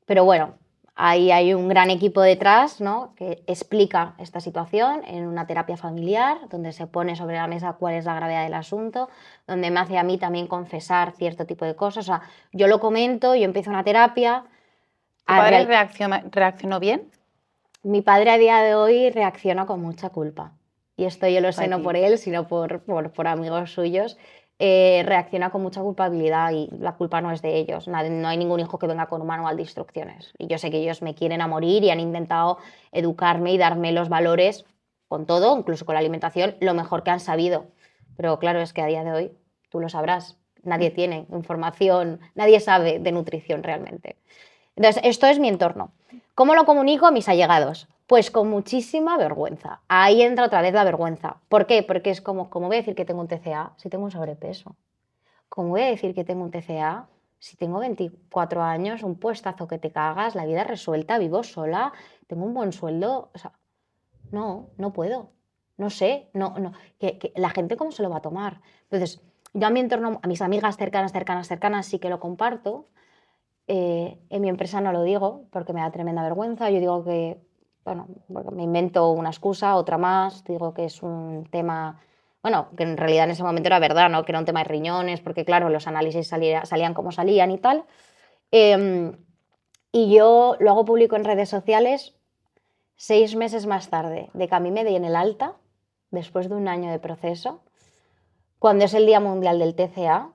Pero bueno, ahí hay un gran equipo detrás, ¿no? Que explica esta situación en una terapia familiar, donde se pone sobre la mesa cuál es la gravedad del asunto, donde me hace a mí también confesar cierto tipo de cosas. O sea, yo lo comento, yo empiezo una terapia. ¿Tu padre reaccionó bien? Mi padre a día de hoy reacciona con mucha culpa. Y esto yo lo sé Ay, no tío. por él, sino por amigos suyos. Reacciona con mucha culpabilidad y la culpa no es de ellos. No hay ningún hijo que venga con un manual de instrucciones. Y yo sé que ellos me quieren a morir y han intentado educarme y darme los valores con todo, incluso con la alimentación, lo mejor que han sabido. Pero claro, es que a día de hoy, tú lo sabrás, nadie tiene información, nadie sabe de nutrición realmente. Entonces, esto es mi entorno. ¿Cómo lo comunico a mis allegados? Pues con muchísima vergüenza. Ahí entra otra vez la vergüenza. ¿Por qué? Porque es como voy a decir que tengo un TCA si tengo un sobrepeso. ¿Cómo voy a decir que tengo un TCA si tengo 24 años, un puestazo que te cagas, la vida resuelta, vivo sola, tengo un buen sueldo? O sea, no puedo. No sé, no. Que la gente cómo se lo va a tomar. Entonces, yo a mi entorno, a mis amigas cercanas, sí que lo comparto. En mi empresa no lo digo porque me da tremenda vergüenza. Yo digo que, bueno, me invento una excusa, otra más. Digo que es un tema, bueno, que en realidad en ese momento era verdad, ¿no? Que era un tema de riñones, porque claro, los análisis salían como salían y tal. Y yo lo hago público en redes sociales 6 meses más tarde de que a mí me den el alta, después de un año de proceso, cuando es el Día Mundial del TCA.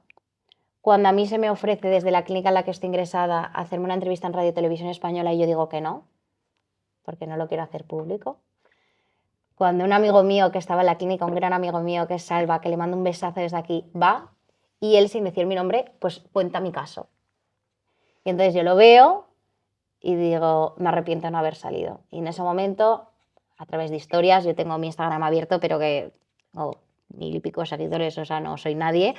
Cuando a mí se me ofrece desde la clínica en la que estoy ingresada hacerme una entrevista en Radio Televisión Española y yo digo que no, porque no lo quiero hacer público. Cuando un amigo mío que estaba en la clínica, un gran amigo mío que es Salva, que le mando un besazo desde aquí, va y él sin decir mi nombre, pues cuenta mi caso. Y entonces yo lo veo y digo, me arrepiento de no haber salido. Y en ese momento, a través de historias, yo tengo mi Instagram abierto, pero que 1000 y pico seguidores, o sea, no soy nadie.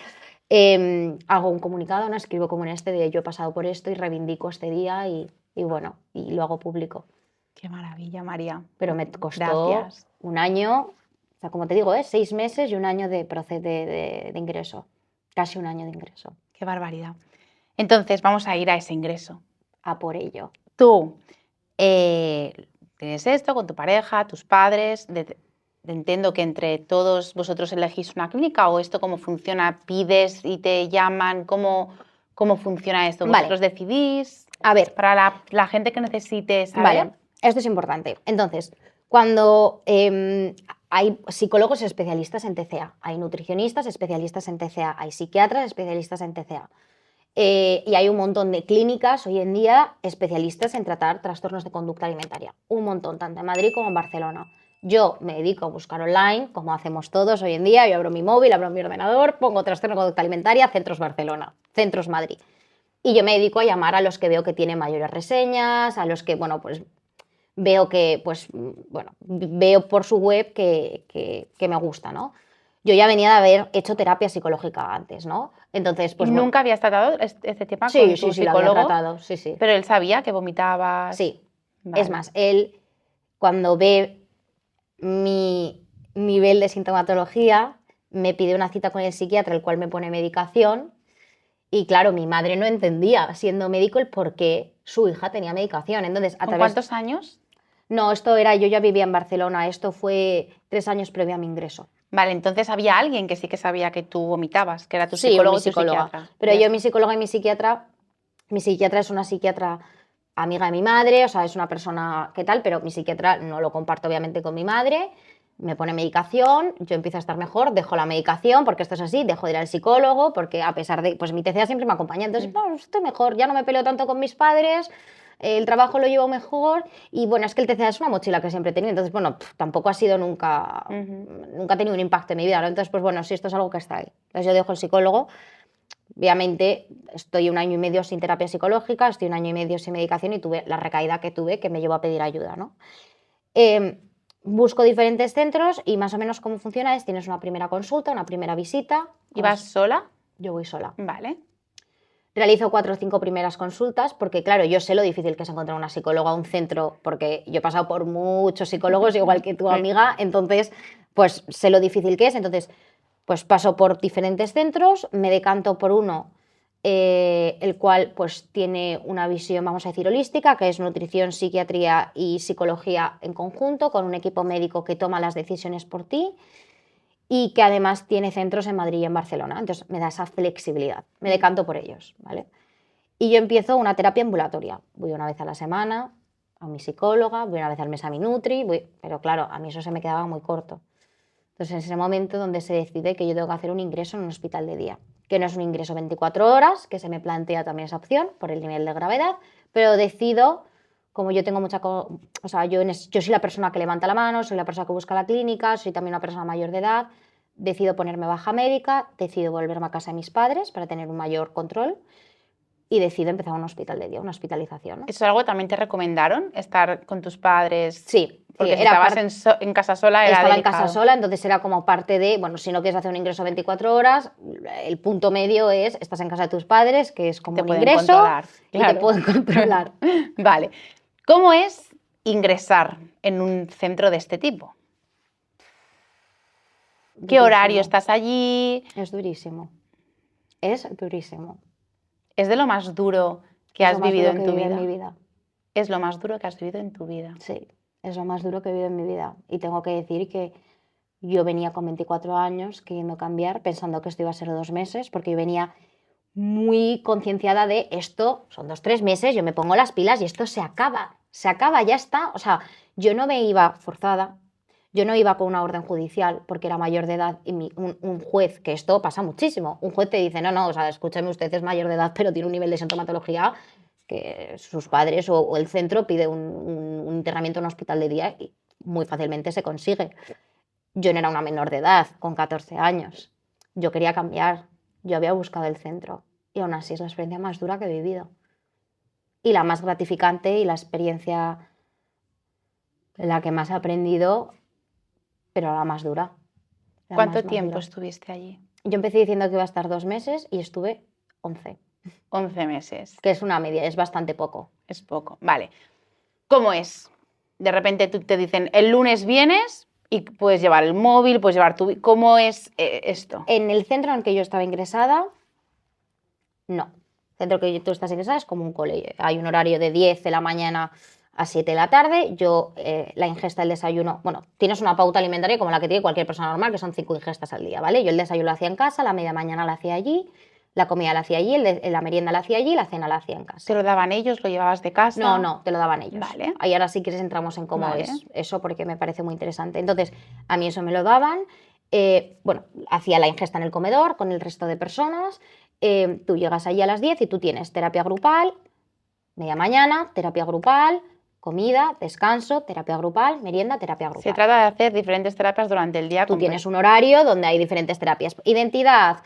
Hago un comunicado, ¿no? Escribo como en este de yo he pasado por esto y reivindico este día y bueno, y lo hago público. Qué maravilla, María. Pero me costó Gracias. un año, o sea, como te digo, 6 meses y un año de ingreso, casi un año de ingreso. Qué barbaridad. Entonces, vamos a ir a ese ingreso. A por ello. Tú tienes esto con tu pareja, tus padres. Entiendo que entre todos vosotros elegís una clínica o esto cómo funciona, pides y te llaman, ¿cómo funciona esto? ¿Vosotros decidís? A ver. Para la gente que necesite saber. Vale, esto es importante. Entonces, cuando hay psicólogos especialistas en TCA, hay nutricionistas especialistas en TCA, hay psiquiatras especialistas en TCA. Y hay un montón de clínicas hoy en día especialistas en tratar trastornos de conducta alimentaria. Un montón, tanto en Madrid como en Barcelona. Yo me dedico a buscar online, como hacemos todos hoy en día. Yo abro mi móvil, abro mi ordenador, pongo trastorno de conducta alimentaria, centros Barcelona, centros Madrid. Y yo me dedico a llamar a los que veo que tienen mayores reseñas, a los que, bueno, pues veo que, pues, bueno, veo por su web que me gusta, ¿no? Yo ya venía de haber hecho terapia psicológica antes, ¿no? Entonces, pues bueno. ¿Nunca habías tratado este tema con tu Sí, psicólogo? lo había tratado, sí. Pero él sabía que vomitabas. Sí. Vale. Es más, él, cuando ve mi nivel de sintomatología, me pide una cita con el psiquiatra, el cual me pone medicación. Y claro, mi madre no entendía, siendo médico, el por qué su hija tenía medicación. Entonces, ¿Con cuántos años? No, yo ya vivía en Barcelona, esto fue 3 años previo a mi ingreso. Vale, entonces había alguien que sí que sabía que tú vomitabas, que era tu Sí, psicólogo mi y tu psicóloga. psiquiatra. Pero yo, mi psicóloga y mi psiquiatra es una psiquiatra amiga de mi madre, o sea, es una persona que tal, pero mi psiquiatra no lo comparto obviamente con mi madre, me pone medicación, yo empiezo a estar mejor, dejo la medicación, porque esto es así, dejo de ir al psicólogo, porque a pesar de, pues mi TCA siempre me acompaña, entonces, pues, estoy mejor, ya no me peleo tanto con mis padres, el trabajo lo llevo mejor y bueno, es que el TCA es una mochila que siempre he tenido, entonces bueno, tampoco ha sido nunca ha tenido un impacto en mi vida, ¿no? Entonces pues bueno, sí, esto es algo que está ahí. Entonces yo dejo el psicólogo, obviamente estoy 1 año y medio sin terapia psicológica, estoy 1 año y medio sin medicación y tuve la recaída que tuve que me llevó a pedir ayuda, ¿no? Busco diferentes centros y más o menos cómo funciona es, tienes una primera consulta, una primera visita. ¿Y vas sola? Yo voy sola. Vale. Realizo 4 o 5 primeras consultas porque, claro, yo sé lo difícil que es encontrar una psicóloga, un centro, porque yo he pasado por muchos psicólogos, igual que tu amiga, entonces, pues sé lo difícil que es. Entonces, pues paso por diferentes centros, me decanto por uno el cual pues tiene una visión, vamos a decir, holística, que es nutrición, psiquiatría y psicología en conjunto, con un equipo médico que toma las decisiones por ti y que además tiene centros en Madrid y en Barcelona. Entonces me da esa flexibilidad, me decanto por ellos, ¿vale? Y yo empiezo una terapia ambulatoria. Voy una vez a la semana a mi psicóloga, voy una vez al mes a mi nutri, pero claro, a mí eso se me quedaba muy corto. Entonces, en ese momento donde se decide que yo tengo que hacer un ingreso en un hospital de día, que no es un ingreso 24 horas, que se me plantea también esa opción por el nivel de gravedad, pero decido, como yo tengo o sea, yo soy la persona que levanta la mano, soy la persona que busca la clínica, soy también una persona mayor de edad, decido ponerme baja médica, decido volverme a casa de mis padres para tener un mayor control y decido empezar un hospital de día, una hospitalización, ¿no? ¿Eso es algo que también te recomendaron? ¿Estar con tus padres? Sí, Porque si era estabas en casa sola era estaba en delicado. casa sola, entonces era como parte de, bueno, si no quieres hacer un ingreso 24 horas, el punto medio es, estás en casa de tus padres, que es como Te un pueden ingreso controlar, y claro. te pueden controlar. Vale. ¿Cómo es ingresar en un centro de este tipo? ¿Qué Durísimo. horario estás allí? Es durísimo. Es durísimo. ¿Es de lo más duro que Es has lo más vivido duro en que tu he vivido vida? en mi vida. Es lo más duro que has vivido en tu vida. Sí, es lo más duro que he vivido en mi vida. Y tengo que decir que yo venía con 24 años queriendo cambiar, pensando que esto iba a ser 2 meses, porque yo venía muy concienciada de esto, son 2-3 meses, yo me pongo las pilas y esto se acaba, ya está. O sea, yo no me iba forzada, yo no iba con una orden judicial porque era mayor de edad y un juez, que esto pasa muchísimo, un juez te dice, no, o sea, escúchame, usted es mayor de edad, pero tiene un nivel de sintomatología que sus padres o el centro pide un internamiento en un hospital de día y muy fácilmente se consigue. Yo no era una menor de edad, con 14 años. Yo quería cambiar, yo había buscado el centro y aún así es la experiencia más dura que he vivido. Y la más gratificante y la experiencia en la que más he aprendido, pero la más dura. ¿Cuánto tiempo estuviste allí? Yo empecé diciendo que iba a estar 2 meses y estuve 11. 11 meses. Que es una media, es bastante poco. Es poco. Vale. ¿Cómo es? De repente te dicen, el lunes vienes y puedes llevar el móvil, puedes llevar tu... ¿Cómo es esto? En el centro en el que yo estaba ingresada, no. El centro en el que tú estás ingresada es como un cole. Hay un horario de 10 de la mañana a 7 de la tarde. Yo, la ingesta del desayuno, bueno, tienes una pauta alimentaria como la que tiene cualquier persona normal, que son 5 ingestas al día, ¿vale? Yo el desayuno lo hacía en casa, la media mañana la hacía allí, la comida la hacía allí, la merienda la hacía allí, la cena la hacía en casa. ¿Te lo daban ellos? ¿Lo llevabas de casa? No, te lo daban ellos. Vale. Ahí ahora sí que entramos en cómo Vale. es eso, porque me parece muy interesante. Entonces, a mí eso me lo daban. Bueno, hacía la ingesta en el comedor con el resto de personas. Tú llegas allí a las 10 y tú tienes terapia grupal, media mañana, terapia grupal, comida, descanso, terapia grupal, merienda, terapia grupal. Se trata de hacer diferentes terapias durante el día. Tú tienes un horario donde hay diferentes terapias. Identidad,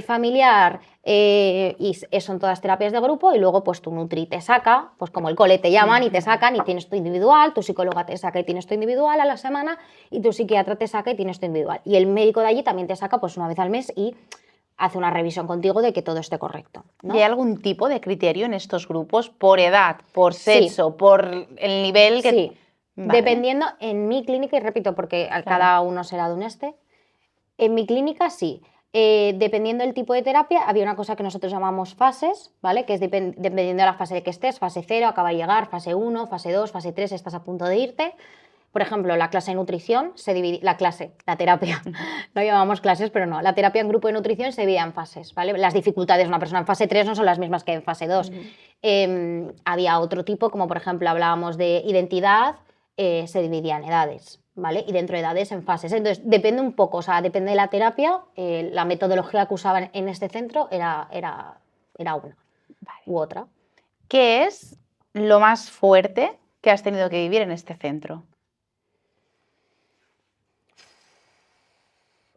familiar, y son todas terapias de grupo y luego pues tu nutri te saca, pues como el cole te llaman y te sacan y tienes tu individual, tu psicóloga te saca y tienes tu individual a la semana y tu psiquiatra te saca y tienes tu individual. Y el médico de allí también te saca pues una vez al mes y hace una revisión contigo de que todo esté correcto, ¿no? ¿Y hay algún tipo de criterio en estos grupos? ¿Por edad, por sexo, por el nivel que...? Sí, Vale. dependiendo, en mi clínica, y repito, porque a cada uno será de un en mi clínica sí. Dependiendo del tipo de terapia, había una cosa que nosotros llamamos fases, ¿vale? Que es dependiendo de la fase de que estés, fase 0, acaba de llegar, fase 1, fase 2, fase 3, estás a punto de irte. Por ejemplo, la clase de nutrición se divide, la terapia, no llamamos clases, pero no, la terapia en grupo de nutrición se divide en fases, ¿vale? Las dificultades de una persona en fase 3 no son las mismas que en fase 2. Había otro tipo, como por ejemplo hablábamos de identidad, se dividía en edades, ¿vale? Y dentro de edades en fases. Entonces, depende un poco, o sea, depende de la terapia, la metodología que usaban en este centro era una u otra. ¿Qué es lo más fuerte que has tenido que vivir en este centro?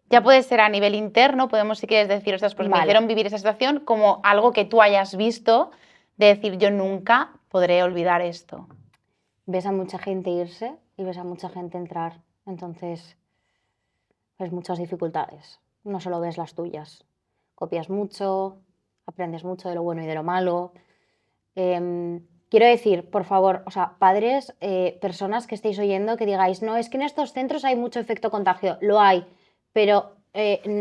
Ya puede ser a nivel interno, podemos, si quieres decir, ostras, pues me hicieron vivir esa situación, como algo que tú hayas visto, de decir, yo nunca podré olvidar esto. Ves a mucha gente irse y ves a mucha gente entrar, entonces ves muchas dificultades, no solo ves las tuyas, copias mucho, aprendes mucho de lo bueno y de lo malo. Quiero decir, por favor, o sea, padres, personas que estéis oyendo, que digáis, no, es que en estos centros hay mucho efecto contagio, lo hay, pero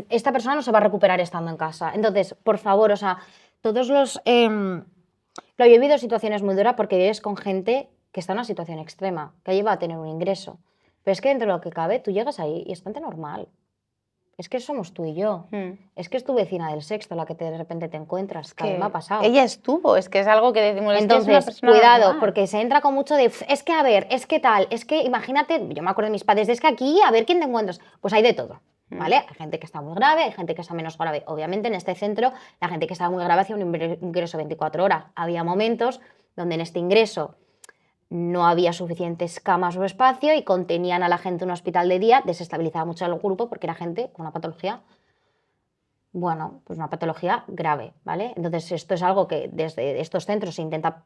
esta persona no se va a recuperar estando en casa. Entonces, por favor, o sea, todos los... Lo he vivido situaciones muy duras porque vives con gente que está en una situación extrema, que lleva a tener un ingreso. Pero es que dentro de lo que cabe, tú llegas ahí y es gente normal. Es que somos tú y yo. Es que es tu vecina del sexto la que de repente te encuentras, que a mí me ha pasado. Ella estuvo, es que es algo que decimos, Entonces, es que es una persona cuidado, normal. porque se entra con mucho de, es que a ver, es que tal, es que imagínate, yo me acuerdo de mis padres, es que aquí, a ver quién te encuentras. Pues hay de todo, ¿vale? Hay gente que está muy grave, hay gente que está menos grave. Obviamente en este centro, la gente que estaba muy grave hacía un ingreso 24 horas. Había momentos donde en este ingreso no había suficientes camas o espacio y contenían a la gente en un hospital de día, desestabilizaba mucho al grupo porque era gente con una patología, bueno, pues una patología grave, ¿vale? Entonces esto es algo que desde estos centros se intenta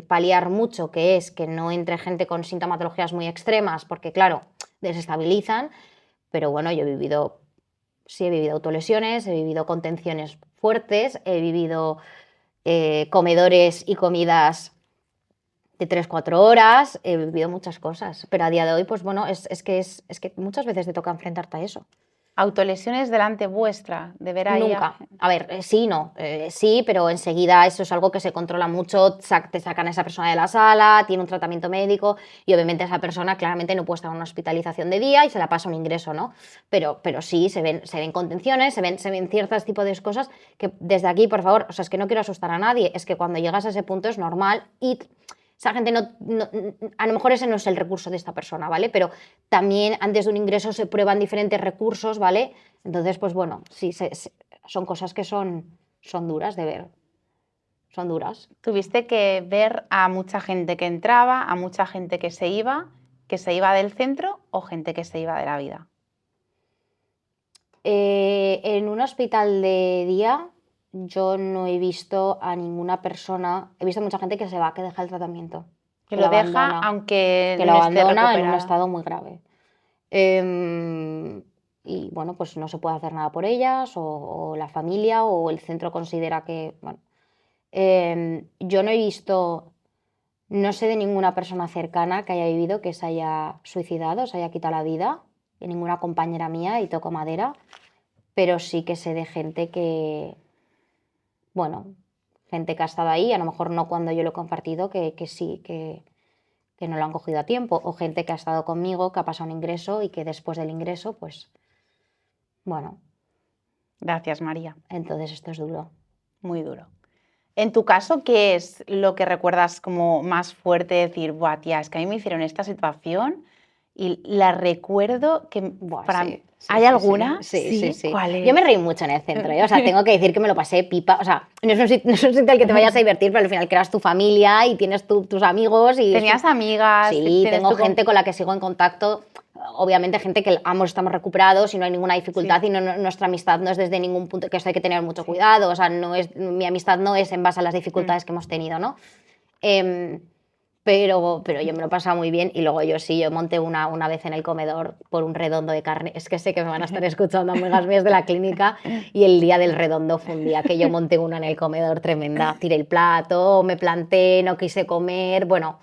paliar mucho, que es que no entre gente con sintomatologías muy extremas porque, claro, desestabilizan, pero bueno, yo he vivido autolesiones, he vivido contenciones fuertes, he vivido comedores y comidas de 3-4 horas, he vivido muchas cosas, pero a día de hoy, pues bueno, es que muchas veces te toca enfrentarte a eso. Autolesiones delante vuestra, de ver ahí... Nunca. A ver, sí, no, sí, pero enseguida eso es algo que se controla mucho, te sacan a esa persona de la sala, tiene un tratamiento médico y obviamente esa persona claramente no puede estar en una hospitalización de día y se la pasa un ingreso, ¿no? Pero sí, se ven contenciones, se ven ciertos tipos de cosas que desde aquí, por favor, o sea, es que no quiero asustar a nadie, es que cuando llegas a ese punto es normal y... Esa gente a lo mejor ese no es el recurso de esta persona, ¿vale? Pero también antes de un ingreso se prueban diferentes recursos, ¿vale? Entonces, pues bueno, sí, son cosas que son duras de ver. Son duras. Tuviste que ver a mucha gente que entraba, a mucha gente que se iba del centro o gente que se iba de la vida. En un hospital de día yo no he visto a ninguna persona, he visto mucha gente que se va, que deja el tratamiento. Que lo deja, aunque que lo abandona en un estado muy grave. Y bueno, pues no se puede hacer nada por ellas, o la familia, o el centro considera que, bueno. Yo no he visto, no sé de ninguna persona cercana que haya vivido que se haya suicidado, se haya quitado la vida, de ninguna compañera mía, y toco madera, pero sí que sé de gente que, bueno, gente que ha estado ahí, a lo mejor no cuando yo lo he compartido, que sí, que no lo han cogido a tiempo, o gente que ha estado conmigo, que ha pasado un ingreso y que después del ingreso, pues, bueno. Gracias, María. Entonces esto es duro. Muy duro. En tu caso, ¿qué es lo que recuerdas como más fuerte? Decir, buah, tía, es que a mí me hicieron esta situación y la recuerdo que Buah, para sí, ¿Hay alguna? Sí. ¿Cuál es? Yo me reí mucho en el centro, ¿eh? O sea, tengo que decir que me lo pasé pipa. O sea, no es un sitio al que te vayas a divertir, pero al final creas tu familia y tienes tus amigos. Y ¿Tenías amigas? Sí, tengo gente con la que sigo en contacto. Obviamente gente que ambos estamos recuperados y no hay ninguna dificultad, sí. Y nuestra amistad no es desde ningún punto, que esto hay que tener mucho cuidado. O sea, mi amistad no es en base a las dificultades que hemos tenido, ¿no? Pero yo me lo he pasado muy bien y luego yo monté una vez en el comedor por un redondo de carne. Es que sé que me van a estar escuchando amigas mías de la clínica y el día del redondo fue un día que yo monté una en el comedor tremenda. Tiré el plato, me planté, no quise comer, bueno,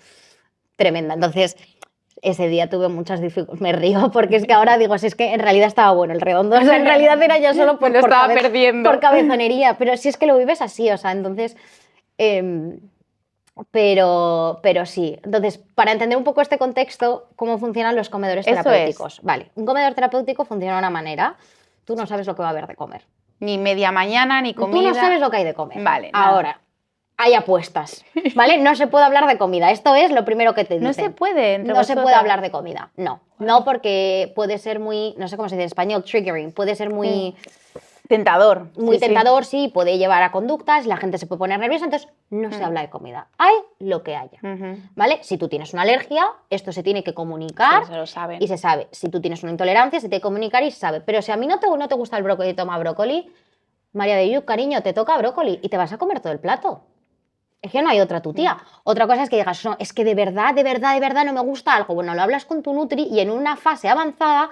tremenda. Entonces, ese día tuve muchas dificultades. Me río porque es que ahora digo, si es que en realidad estaba bueno el redondo. O sea, en realidad era yo solo por cabezonería. Pero si es que lo vives así, o sea, entonces... Pero sí. Entonces, para entender un poco este contexto, ¿cómo funcionan los comedores terapéuticos? Vale, un comedor terapéutico funciona de una manera. Tú no sabes lo que va a haber de comer. Ni media mañana, ni comida. Tú no sabes lo que hay de comer. Vale. Ahora, hay apuestas, ¿vale? No se puede hablar de comida. Esto es lo primero que te dicen. No se puede. No se puede hablar de comida. No. No, porque puede ser muy, no sé cómo se dice en español, triggering. Puede ser muy... Tentador. Muy tentador, sí, puede llevar a conductas, la gente se puede poner nerviosa, entonces no se habla de comida. Hay lo que haya, ¿vale? Si tú tienes una alergia, esto se tiene que comunicar, se lo saben. Y se sabe. Si tú tienes una intolerancia, se tiene que comunicar y se sabe. Pero si a mí no te gusta el brócoli, toma brócoli, María de Yuc, cariño, te toca brócoli y te vas a comer todo el plato. Es que no hay otra tu tía. Otra cosa es que digas, no, es que de verdad no me gusta algo. Bueno, lo hablas con tu nutri y en una fase avanzada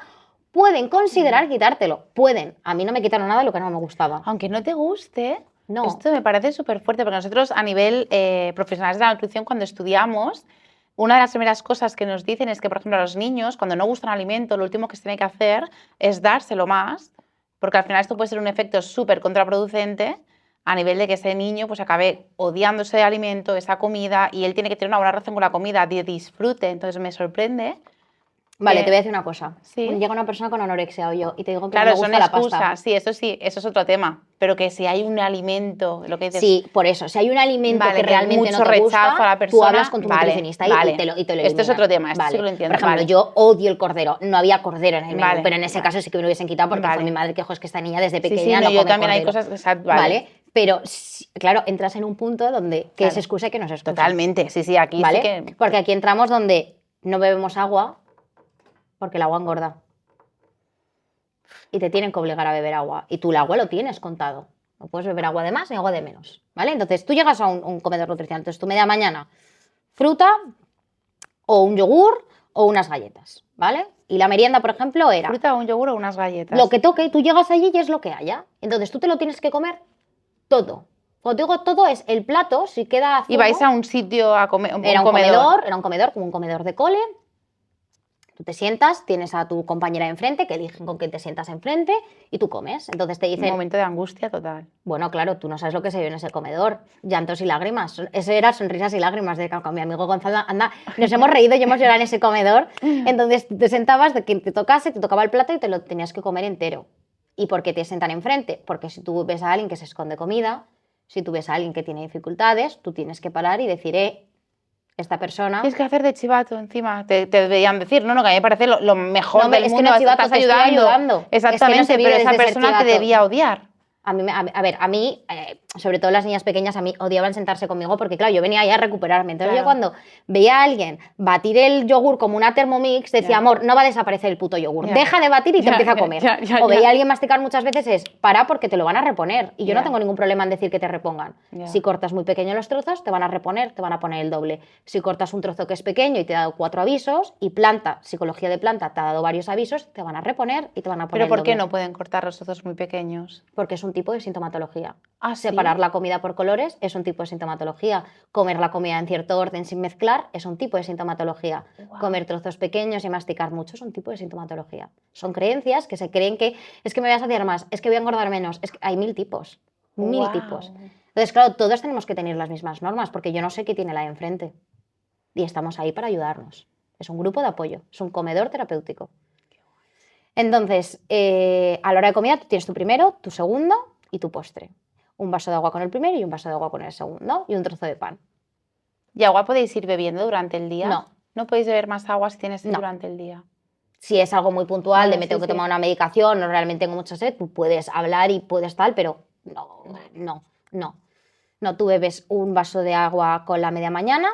pueden considerar quitártelo. Pueden. A mí no me quitaron nada de lo que no me gustaba. Aunque no te guste, no. Esto me parece súper fuerte, porque nosotros a nivel profesionales de la nutrición, cuando estudiamos, una de las primeras cosas que nos dicen es que, por ejemplo, a los niños, cuando no gusta un alimento, lo último que se tiene que hacer es dárselo más Porque al final esto puede ser un efecto súper contraproducente a nivel de que ese niño pues acabe odiando ese alimento, esa comida, y él tiene que tener una buena relación con la comida, de disfrute. Entonces me sorprende. Vale, te voy a decir una cosa. Sí. Llega una persona con anorexia o yo y te digo que Claro, no me gusta la pasta. excusas, sí, eso es otro tema. Pero que si hay un alimento, lo que dices... Sí, por eso. Si hay un alimento Vale, que que hay realmente mucho no te rechazo gusta, a la tú persona, hablas con tu vale, nutricionista vale. y te lo Esto es eliminas. otro tema, esto sí Vale. que lo entiendo, Por ejemplo, vale. yo odio el cordero. No había cordero en el menú, Vale, pero en ese vale. caso sí que me lo hubiesen quitado porque Vale. fue mi madre que dijo, es que esta niña desde Sí, pequeña sí, no yo come también hay cordero. cosas... Exacto, vale. Pero claro, entras en un punto donde que Claro. es excusa y que no es excusa. Totalmente, sí, aquí ¿Vale? sí que... Porque aquí entramos donde no bebemos agua porque el agua engorda. Y te tienen que obligar a beber agua. Y tú el agua lo tienes contado. No puedes beber agua de más ni agua de menos. ¿Vale? Entonces tú llegas a un comedor nutricional. Entonces tu media mañana, fruta o un yogur o unas galletas. ¿Vale? Y la merienda, por ejemplo, era Fruta, un yogur o unas galletas. lo que toque. Tú llegas allí y es lo que haya. Entonces tú te lo tienes que comer todo. Cuando digo todo es el plato, si queda zumo. Y vais a un sitio a comer, Era un comedor, como un comedor de cole. Tú te sientas, tienes a tu compañera enfrente, que eligen con quién te sientas enfrente, y tú comes. Entonces te Un dicen, momento de angustia total. bueno, claro, tú no sabes lo que se ve en ese comedor. Llantos y lágrimas. Eso era sonrisas y lágrimas de con mi amigo Gonzalo. Anda, nos hemos reído y hemos llorado en ese comedor. Entonces te sentabas, de quien te tocase, te tocaba el plato y te lo tenías que comer entero. ¿Y por qué te sientan enfrente? Porque si tú ves a alguien que se esconde comida, si tú ves a alguien que tiene dificultades, tú tienes que parar y decir, esta persona... Tienes que hacer de chivato encima. Te deberían decir, no, que a mí me parece lo mejor No, del es que mundo. no es chivato, Estás te estoy ayudando. Exactamente, Es que no se vive pero esa desde ser persona te chivato. debía odiar. A mí, sobre todo las niñas pequeñas, a mí odiaban sentarse conmigo porque, claro, yo venía ahí a recuperarme. Entonces Claro. yo cuando veía a alguien batir el yogur como una Thermomix, decía, Ya. amor, no va a desaparecer el puto yogur. Ya. Deja de batir y te Ya, empieza a ya, comer. ya, O veía ya. a alguien masticar muchas veces, es, para porque te lo van a reponer. Y yo no Ya. tengo ningún problema en decir que te repongan. Ya. Si cortas muy pequeño los trozos, te van a reponer, te van a poner el doble. Si cortas un trozo que es pequeño y te ha dado 4 avisos, y planta, psicología de planta, te ha dado varios avisos, te van a reponer y te van a poner Pero el ¿por qué doble. no pueden cortar los trozos muy pequeños? Porque es un tipo de sintomatología. Ah, ¿sí? Separar la comida por colores es un tipo de sintomatología. Comer la comida en cierto orden sin mezclar es un tipo de sintomatología. Wow. Comer trozos pequeños y masticar mucho es un tipo de sintomatología. Son creencias que se creen que es que me voy a saciar más, es que voy a engordar menos. Es que hay 1000 tipos. 1000 Wow. tipos. Entonces, claro, todos tenemos que tener las mismas normas porque yo no sé qué tiene la de enfrente. Y estamos ahí para ayudarnos. Es un grupo de apoyo, es un comedor terapéutico. Entonces, a la hora de comida tú tienes tu primero, tu segundo y tu postre. Un vaso de agua con el primero y un vaso de agua con el segundo y un trozo de pan. ¿Y agua podéis ir bebiendo durante el día? No. ¿No podéis beber más agua si tienes sed No. durante el día? Si es algo muy puntual, Vale, de me tengo sí, que sí. tomar una medicación, no realmente tengo mucha sed, tú puedes hablar y puedes tal, pero no. Tú bebes un vaso de agua con la media mañana,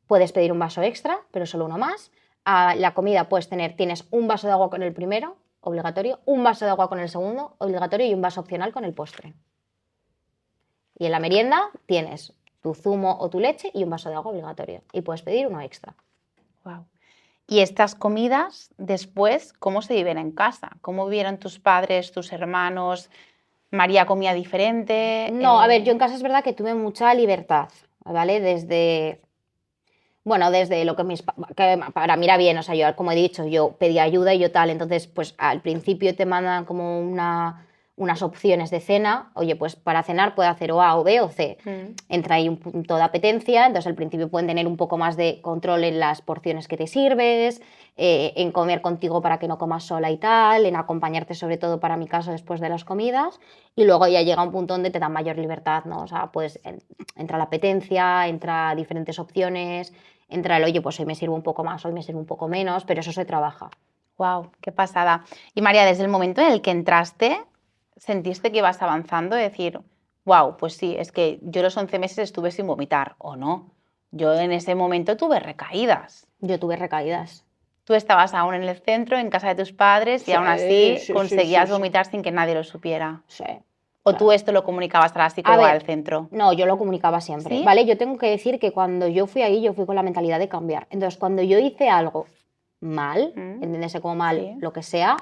puedes pedir un vaso extra, pero solo uno más. A la comida tienes un vaso de agua con el primero, obligatorio, un vaso de agua con el segundo, obligatorio, y un vaso opcional con el postre. Y en la merienda tienes tu zumo o tu leche y un vaso de agua obligatorio. Y puedes pedir uno extra. Wow. Y estas comidas, después, ¿cómo se viven en casa? ¿Cómo vivieron tus padres, tus hermanos? ¿María comía diferente? No, a ver, yo en casa es verdad que tuve mucha libertad, ¿vale? Desde lo que que para mí era bien, o sea, yo, como he dicho, yo pedí ayuda y yo tal, entonces, pues al principio te mandan como unas opciones de cena, oye, pues para cenar puede hacer o A o B o C. Entra ahí un punto de apetencia, entonces al principio pueden tener un poco más de control en las porciones que te sirves, en comer contigo para que no comas sola y tal, en acompañarte sobre todo para mi caso después de las comidas, y luego ya llega un punto donde te dan mayor libertad, ¿no? O sea, pues entra la apetencia, entra diferentes opciones, entra el, oye, pues hoy me sirvo un poco más, hoy me sirvo un poco menos, pero eso se trabaja. Wow, qué pasada. Y María, desde el momento en el que entraste, ¿sentiste que ibas avanzando? Es decir, wow, pues sí, es que yo los 11 meses estuve sin vomitar, ¿o no? Yo en ese momento tuve recaídas. Yo tuve recaídas. Tú estabas aún en el centro, en casa de tus padres, y aún así conseguías vomitar sin que nadie lo supiera. Sí. ¿O Claro. tú esto lo comunicabas a la psicóloga del centro? No, yo lo comunicaba siempre, ¿Sí? ¿vale? Yo tengo que decir que cuando yo fui ahí, yo fui con la mentalidad de cambiar. Entonces, cuando yo hice algo mal, entiéndese como mal, Sí. lo que sea,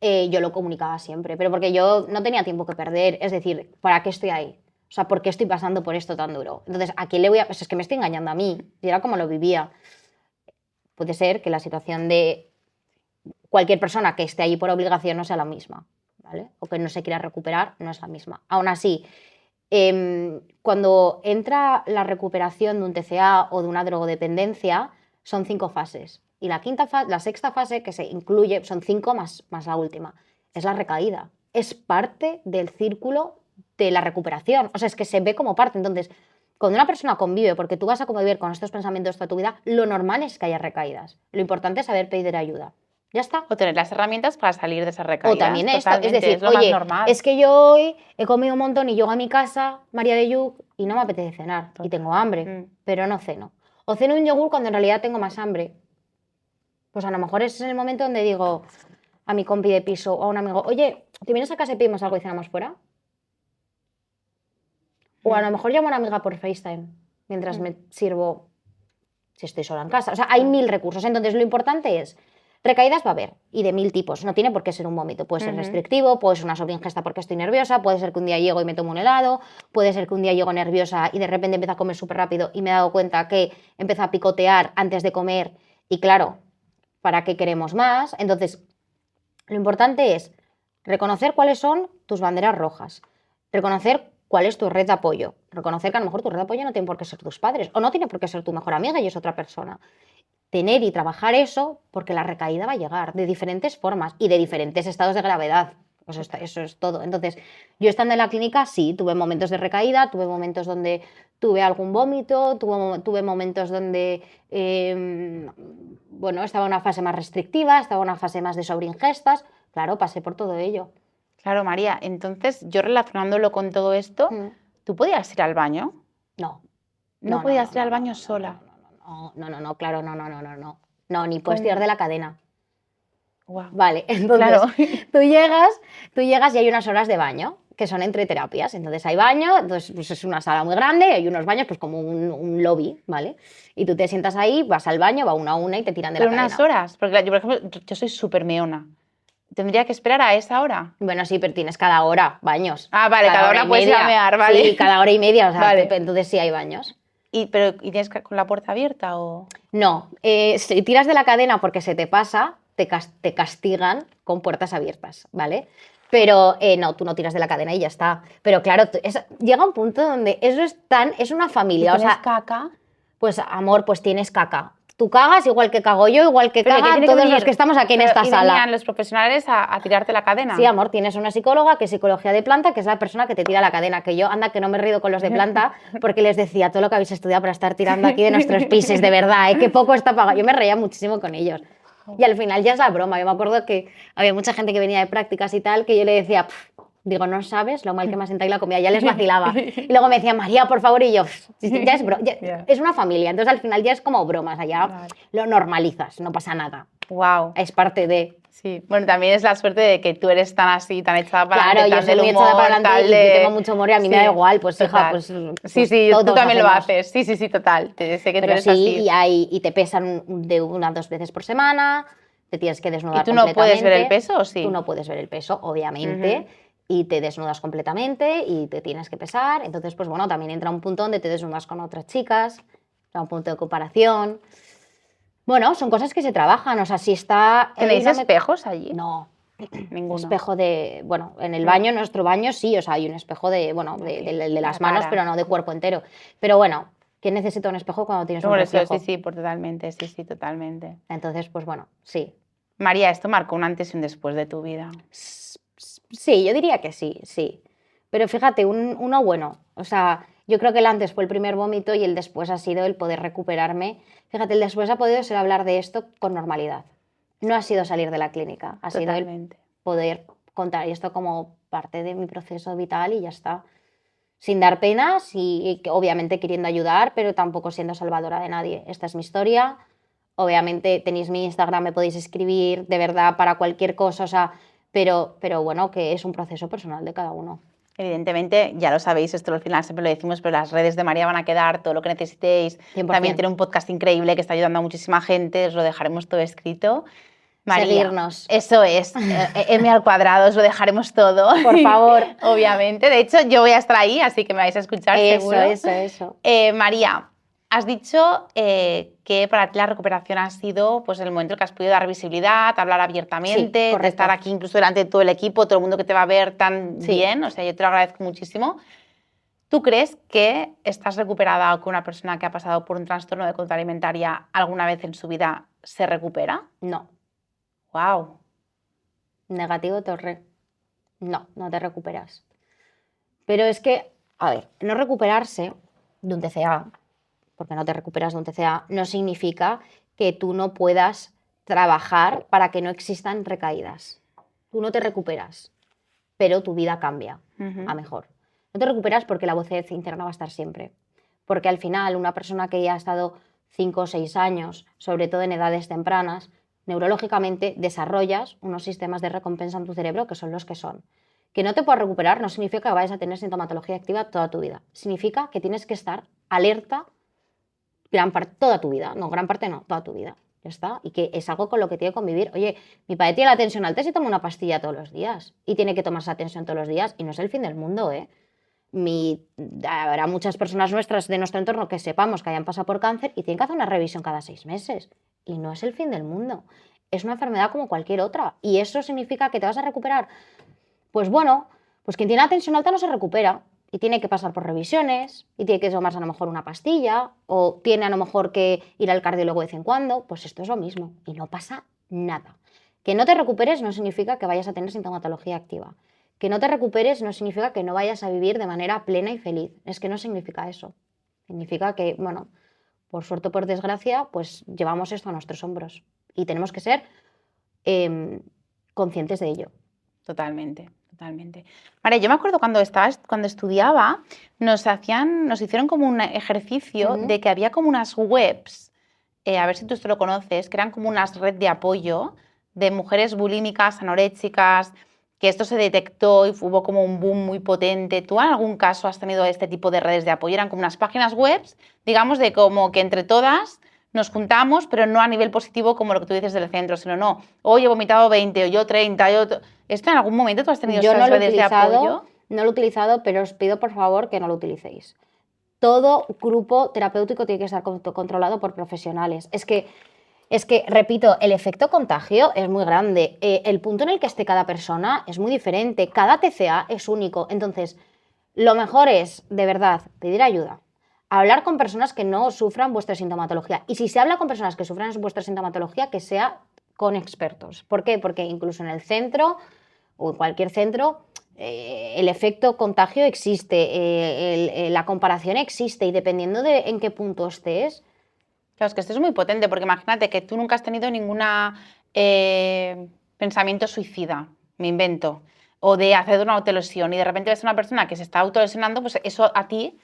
yo lo comunicaba siempre, pero porque yo no tenía tiempo que perder, es decir, ¿para qué estoy ahí? O sea, ¿por qué estoy pasando por esto tan duro? Entonces, ¿a quién le voy a...? Pues es que me estoy engañando a mí, y era como lo vivía. Puede ser que la situación de cualquier persona que esté allí por obligación no sea la misma, ¿vale? O que no se quiera recuperar, no es la misma. Aún así, cuando entra la recuperación de un TCA o de una drogodependencia, son 5 fases. Y la sexta fase, que se incluye, son 5 más la última, es la recaída. Es parte del círculo de la recuperación. O sea, es que se ve como parte. Entonces, cuando una persona convive, porque tú vas a convivir con estos pensamientos toda tu vida, lo normal es que haya recaídas. Lo importante es saber pedir ayuda. Ya está. O tener las herramientas para salir de esas recaídas. O también esto, es Totalmente, decir, lo más oye, normal. es que yo hoy he comido un montón y llego a mi casa, María de Yuc, y no me apetece cenar. Y tengo hambre, pero no ceno. O ceno un yogur cuando en realidad tengo más hambre. Pues a lo mejor ese es el momento donde digo a mi compi de piso o a un amigo, oye, ¿te vienes a casa y pedimos algo y cenamos fuera? O a lo mejor llamo a una amiga por FaceTime mientras me sirvo, si estoy sola en casa. O sea, hay 1000 recursos. Entonces, lo importante es, recaídas va a haber, y de 1000 tipos. No tiene por qué ser un vómito. Puede ser restrictivo, puede ser una sobreingesta porque estoy nerviosa, puede ser que un día llego y me tomo un helado, puede ser que un día llego nerviosa y de repente empiezo a comer súper rápido y me he dado cuenta que empiezo a picotear antes de comer y claro, ¿para qué queremos más? Entonces, lo importante es reconocer cuáles son tus banderas rojas, reconocer cuál es tu red de apoyo, reconocer que a lo mejor tu red de apoyo no tiene por qué ser tus padres o no tiene por qué ser tu mejor amiga y es otra persona. Tener y trabajar eso porque la recaída va a llegar de diferentes formas y de diferentes estados de gravedad. Eso es todo. Entonces, yo estando en la clínica, sí, tuve momentos de recaída, tuve momentos donde tuve algún vómito, tuve momentos donde, bueno, estaba en una fase más restrictiva, estaba en una fase más de sobreingestas. Claro, pasé por todo ello. Claro, María, entonces yo relacionándolo con todo esto, ¿tú podías ir al baño? No. ¿No podías ir al baño sola? No, claro, no. No, ni puedes tirar de la cadena. Wow. Vale, entonces Claro. tú llegas y hay unas horas de baño, que son entre terapias. Entonces hay baño, entonces pues es una sala muy grande, hay unos baños pues como un lobby, ¿vale? Y tú te sientas ahí, vas al baño, va una a una y te tiran de la cadena. Pero unas horas, porque yo, por ejemplo, yo soy súper meona. ¿Tendría que esperar a esa hora? Bueno, sí, pero tienes cada hora baños. Ah, vale, cada hora puedes ir a mear, vale. Sí, cada hora y media, o sea, Vale. entonces sí hay baños. ¿Y tienes con la puerta abierta o...? No, si tiras de la cadena porque se te pasa, te castigan con puertas abiertas, ¿vale? Pero no, tú no tiras de la cadena y ya está. Pero claro, llega un punto donde eso es una familia. ¿Y tienes caca? Pues amor, pues tienes caca. Tú cagas igual que cago yo, igual que cagan todos los que estamos aquí en esta sala. ¿Venían los profesionales a tirarte la cadena? Sí, amor, tienes una psicóloga que es psicología de planta, que es la persona que te tira la cadena. Que yo, anda, que no me he rido con los de planta, porque les decía todo lo que habéis estudiado para estar tirando aquí de nuestros pisos, de verdad, que poco está pagado. Yo me reía muchísimo con ellos. Y al final ya es la broma. Yo me acuerdo que había mucha gente que venía de prácticas y tal, que yo le decía, digo, no sabes lo mal que me ha sentado y la comida, ya les vacilaba. Y luego me decían, María, por favor, y yo, ya es una familia, entonces al final ya es como bromas, allá lo normalizas, no pasa nada. Wow. Es parte de... Sí, bueno, también es la suerte de que tú eres tan así, tan echada para adelante, claro, yo soy muy echada para adelante y tengo mucho humor y a mí me da igual, pues total. hija, pues sí, tú también lo haces, sí, total, sé que tú eres así. Y te pesan de 1 a 2 veces por semana, te tienes que desnudar completamente. ¿Y tú no puedes ver el peso o sí? Tú no puedes ver el peso, obviamente, y te desnudas completamente y te tienes que pesar, entonces pues bueno, también entra un punto donde te desnudas con otras chicas, un punto de comparación. Bueno, son cosas que se trabajan, o sea, si está... ¿Tenéis espejos allí? No. Ninguno. Espejo de... Bueno, en el baño, en nuestro baño sí, o sea, hay un espejo de, bueno, de las manos, pero no de cuerpo entero. Pero bueno, ¿quién necesita un espejo cuando tienes un reflejo? Sí, totalmente, sí, totalmente. Entonces, pues bueno, sí. María, esto marcó un antes y un después de tu vida. Sí, yo diría que sí. Pero fíjate, uno bueno, o sea... Yo creo que el antes fue el primer vómito y el después ha sido el poder recuperarme. Fíjate, el después ha podido ser hablar de esto con normalidad. No ha sido salir de la clínica, ha sido el poder contar esto como parte de mi proceso vital y ya está. Sin dar penas y obviamente queriendo ayudar, pero tampoco siendo salvadora de nadie. Esta es mi historia. Obviamente tenéis mi Instagram, me podéis escribir de verdad para cualquier cosa, o sea, pero bueno, que es un proceso personal de cada uno. Evidentemente, ya lo sabéis, esto al final siempre lo decimos, pero las redes de María van a quedar, todo lo que necesitéis. 100%. También tiene un podcast increíble que está ayudando a muchísima gente, os lo dejaremos todo escrito. María, seguirnos. Eso es, M², os lo dejaremos todo. Por favor. Obviamente, de hecho yo voy a estar ahí, así que me vais a escuchar seguro. Eso. María, Has dicho que para ti la recuperación ha sido pues, el momento en que has podido dar visibilidad, hablar abiertamente, de correcto. estar aquí incluso delante de todo el equipo, todo el mundo que te va a ver tan Sí. bien, o sea, yo te lo agradezco muchísimo. ¿Tú crees que estás recuperada o que una persona que ha pasado por un trastorno de conducta alimentaria alguna vez en su vida se recupera? No, ¡Wow! negativo torre. No, no te recuperas. Pero es que, a ver, no recuperarse de un TCA, porque no te recuperas de un TCA, no significa que tú no puedas trabajar para que no existan recaídas. Tú no te recuperas, pero tu vida cambia a mejor. No te recuperas porque la voz interna va a estar siempre. Porque al final, una persona que ya ha estado 5 o 6 años, sobre todo en edades tempranas, neurológicamente desarrollas unos sistemas de recompensa en tu cerebro que son los que son. Que no te puedas recuperar no significa que vayas a tener sintomatología activa toda tu vida. Significa que tienes que estar alerta toda tu vida. No, gran parte no, toda tu vida. Ya está. Y que es algo con lo que tiene que convivir. Oye, mi padre tiene la tensión alta y se toma una pastilla todos los días. Y tiene que tomarse la tensión todos los días. Y no es el fin del mundo, ¿eh? Habrá muchas personas nuestras de nuestro entorno que sepamos que hayan pasado por cáncer y tienen que hacer una revisión cada 6 meses. Y no es el fin del mundo. Es una enfermedad como cualquier otra. ¿Y eso significa que te vas a recuperar? Pues bueno, pues quien tiene la tensión alta no se recupera. Y tiene que pasar por revisiones, y tiene que tomarse a lo mejor una pastilla, o tiene a lo mejor que ir al cardiólogo de vez en cuando. Pues esto es lo mismo. Y no pasa nada. Que no te recuperes no significa que vayas a tener sintomatología activa. Que no te recuperes no significa que no vayas a vivir de manera plena y feliz. Es que no significa eso. Significa que, bueno, por suerte o por desgracia, pues llevamos esto a nuestros hombros. Y tenemos que ser conscientes de ello. Totalmente, totalmente. María, yo me acuerdo cuando estudiaba, nos hicieron como un ejercicio de que había como unas webs, a ver si tú esto lo conoces, que eran como unas red de apoyo de mujeres bulímicas, anoréxicas, que esto se detectó y hubo como un boom muy potente. ¿Tú en algún caso has tenido este tipo de redes de apoyo? Eran como unas páginas web, digamos, de como que entre todas nos juntamos, pero no a nivel positivo como lo que tú dices del centro, sino no, hoy he vomitado 20 o yo 30, ¿Esto en algún momento tú has tenido estas redes de apoyo? No lo he utilizado, pero os pido por favor que no lo utilicéis. Todo grupo terapéutico tiene que estar controlado por profesionales. Es que, repito, el efecto contagio es muy grande. El punto en el que esté cada persona es muy diferente. Cada TCA es único. Entonces, lo mejor es, de verdad, pedir ayuda. Hablar con personas que no sufran vuestra sintomatología. Y si se habla con personas que sufran vuestra sintomatología, que sea con expertos. ¿Por qué? Porque incluso en el centro o en cualquier centro, el efecto contagio existe, la comparación existe y dependiendo de en qué punto estés. Claro, es que esto es muy potente porque imagínate que tú nunca has tenido ningún pensamiento suicida, me invento, o de hacer una autolesión y de repente ves a una persona que se está autolesionando, pues eso a ti